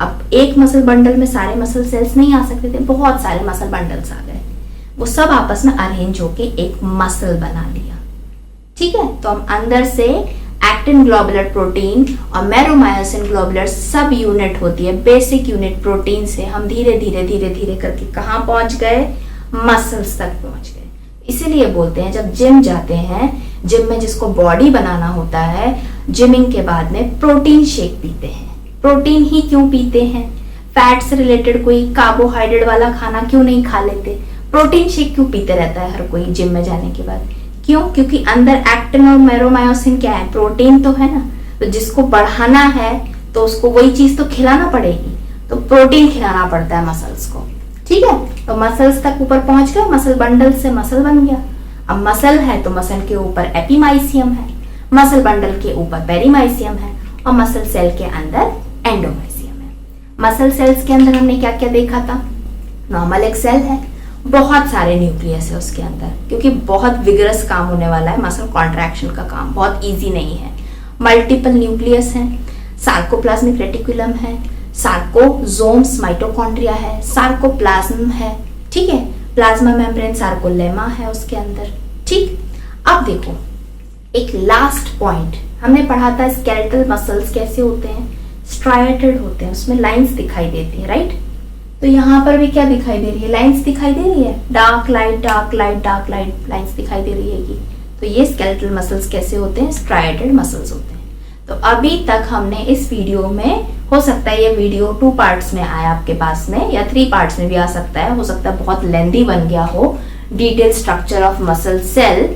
अब एक मसल बंडल में सारे मसल सेल्स नहीं आ सकते थे, बहुत सारे मसल बंडल्स आ गए, वो सब आपस में अरेंज होके एक मसल बना लिया। ठीक है, तो हम अंदर से एक्टिन ग्लोबुलर प्रोटीन और मैरोमायोसिन ग्लोबुलर सब यूनिट होती है, बेसिक यूनिट प्रोटीन से हम धीरे धीरे धीरे धीरे करके कहाँ पहुंच गए? मसल्स तक पहुंच गए। इसीलिए बोलते हैं जब जिम जाते हैं, जिम में जिसको बॉडी बनाना होता है, जिमिंग के बाद में प्रोटीन शेक पीते हैं। प्रोटीन ही क्यों पीते हैं? फैट से रिलेटेड कोई कार्बोहाइड्रेट वाला खाना क्यों नहीं खा लेते? प्रोटीन शेक क्यों पीते रहता है हर कोई जिम में जाने के बाद? क्यों? क्योंकि अंदर एक्टिन और मैरोमायोसिन क्या है? प्रोटीन तो है ना, तो जिसको बढ़ाना है तो उसको वही चीज तो खिलाना पड़ेगी, तो प्रोटीन खिलाना पड़ता है मसल्स को। ठीक है, तो मसल्स तक ऊपर पहुंच गए, मसल बंडल से मसल बन गया। अब मसल है तो मसल के ऊपर एपीमाइसियम है, मसल बंडल के ऊपर पेरीमाइसियम है, और मसल सेल के अंदर एंडोमेसियम है। मसल सेल्स के अंदर हमने क्या क्या देखा था? नॉर्मल एक सेल है, बहुत सारे न्यूक्लियस है उसके अंदर, क्योंकि बहुत विगरस काम होने वाला है, मसल कॉन्ट्रैक्शन का काम बहुत इजी नहीं है। मल्टीपल न्यूक्लियस है, सार्कोप्लाज्मिक रेटिकुलम है, सार्कोजोम्स माइटोकॉन्ड्रिया है, सार्कोप्लाज्म है, ठीक है, प्लाज्मा मेम्ब्रेन सार्कोलेमा है उसके अंदर, ठीक। अब देखो एक लास्ट पॉइंट हमने पढ़ा था, स्केलेटल मसल्स कैसे होते हैं? स्ट्राइएटेड होते हैं, उसमें लाइंस दिखाई देती है, राइट। तो यहाँ पर भी क्या दिखाई दे रही है? लाइंस दिखाई दे रही है, dark light dark light dark light lines दिखाई दे रही है। तो ये स्केलेटल मसल्स कैसे होते हैं? स्ट्राइएटेड मसल्स होते हैं। तो अभी तक हमने इस वीडियो में, हो सकता है ये वीडियो 2 पार्ट्स में आया आपके पास में, या 3 पार्ट्स में भी आ सकता है, हो सकता है बहुत लेंदी बन गया हो, detail structure of muscle cell.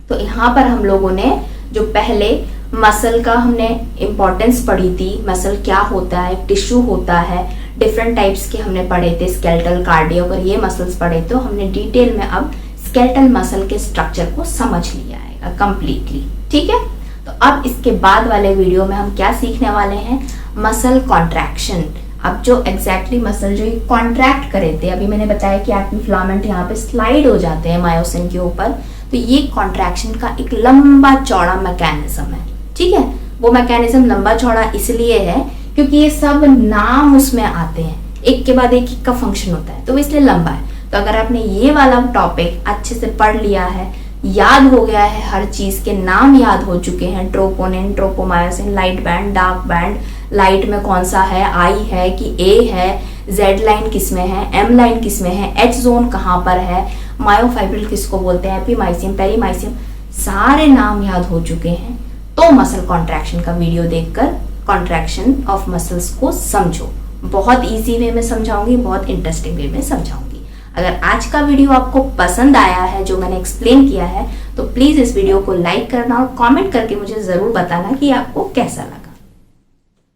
तो यहाँ पर हम लोगों ने जो पहले मसल का हमने इंपॉर्टेंस पढ़ी थी, मसल क्या होता है, टिश्यू होता है, डिफरेंट टाइप्स के हमने पढ़े थे, स्केलेटल, कार्डियक और ये मसल्स पढ़े, तो हमने डिटेल में अब स्केलेटल मसल के स्ट्रक्चर को समझ लिया है कंप्लीटली, ठीक है। तो अब इसके बाद वाले वीडियो में हम क्या सीखने वाले हैं? Muscle contraction. अब जो एग्जैक्टली मसल जो कॉन्ट्रैक्ट करे थे, अभी मैंने बताया कि एक्टिन फिलामेंट यहाँ पे स्लाइड हो जाते हैं मायोसिन के ऊपर, तो ये कॉन्ट्रैक्शन का एक लंबा चौड़ा मैकेनिज्म है, ठीक है। वो मैकेनिज्म लंबा चौड़ा इसलिए है क्योंकि ये सब नाम उसमें आते हैं, एक के बाद एक का फंक्शन होता है, तो इसलिए लंबा है। तो अगर आपने ये वाला टॉपिक अच्छे से पढ़ लिया है, याद हो गया है, हर चीज के नाम याद हो चुके हैं, troponin, tropomyosin, light band, dark band, light में कौन सा है, आई है कि ए है, जेड लाइन किस में है, एम लाइन किस में है, एच जोन कहाँ पर है, मायोफाइब्रिल किसको बोलते हैं, एपीमाइसियम, पेरीमाइसियम, सारे नाम याद हो चुके हैं। तो मसल कॉन्ट्रैक्शन का वीडियो देखकर कॉन्ट्रैक्शन ऑफ मसल्स को समझो। बहुत इजी वे में समझाऊंगी, बहुत इंटरेस्टिंग वे में समझाऊंगी। अगर आज का वीडियो आपको पसंद आया है, जो मैंने एक्सप्लेन किया है, तो प्लीज इस वीडियो को लाइक करना और कमेंट करके मुझे जरूर बताना कि आपको कैसा लगा।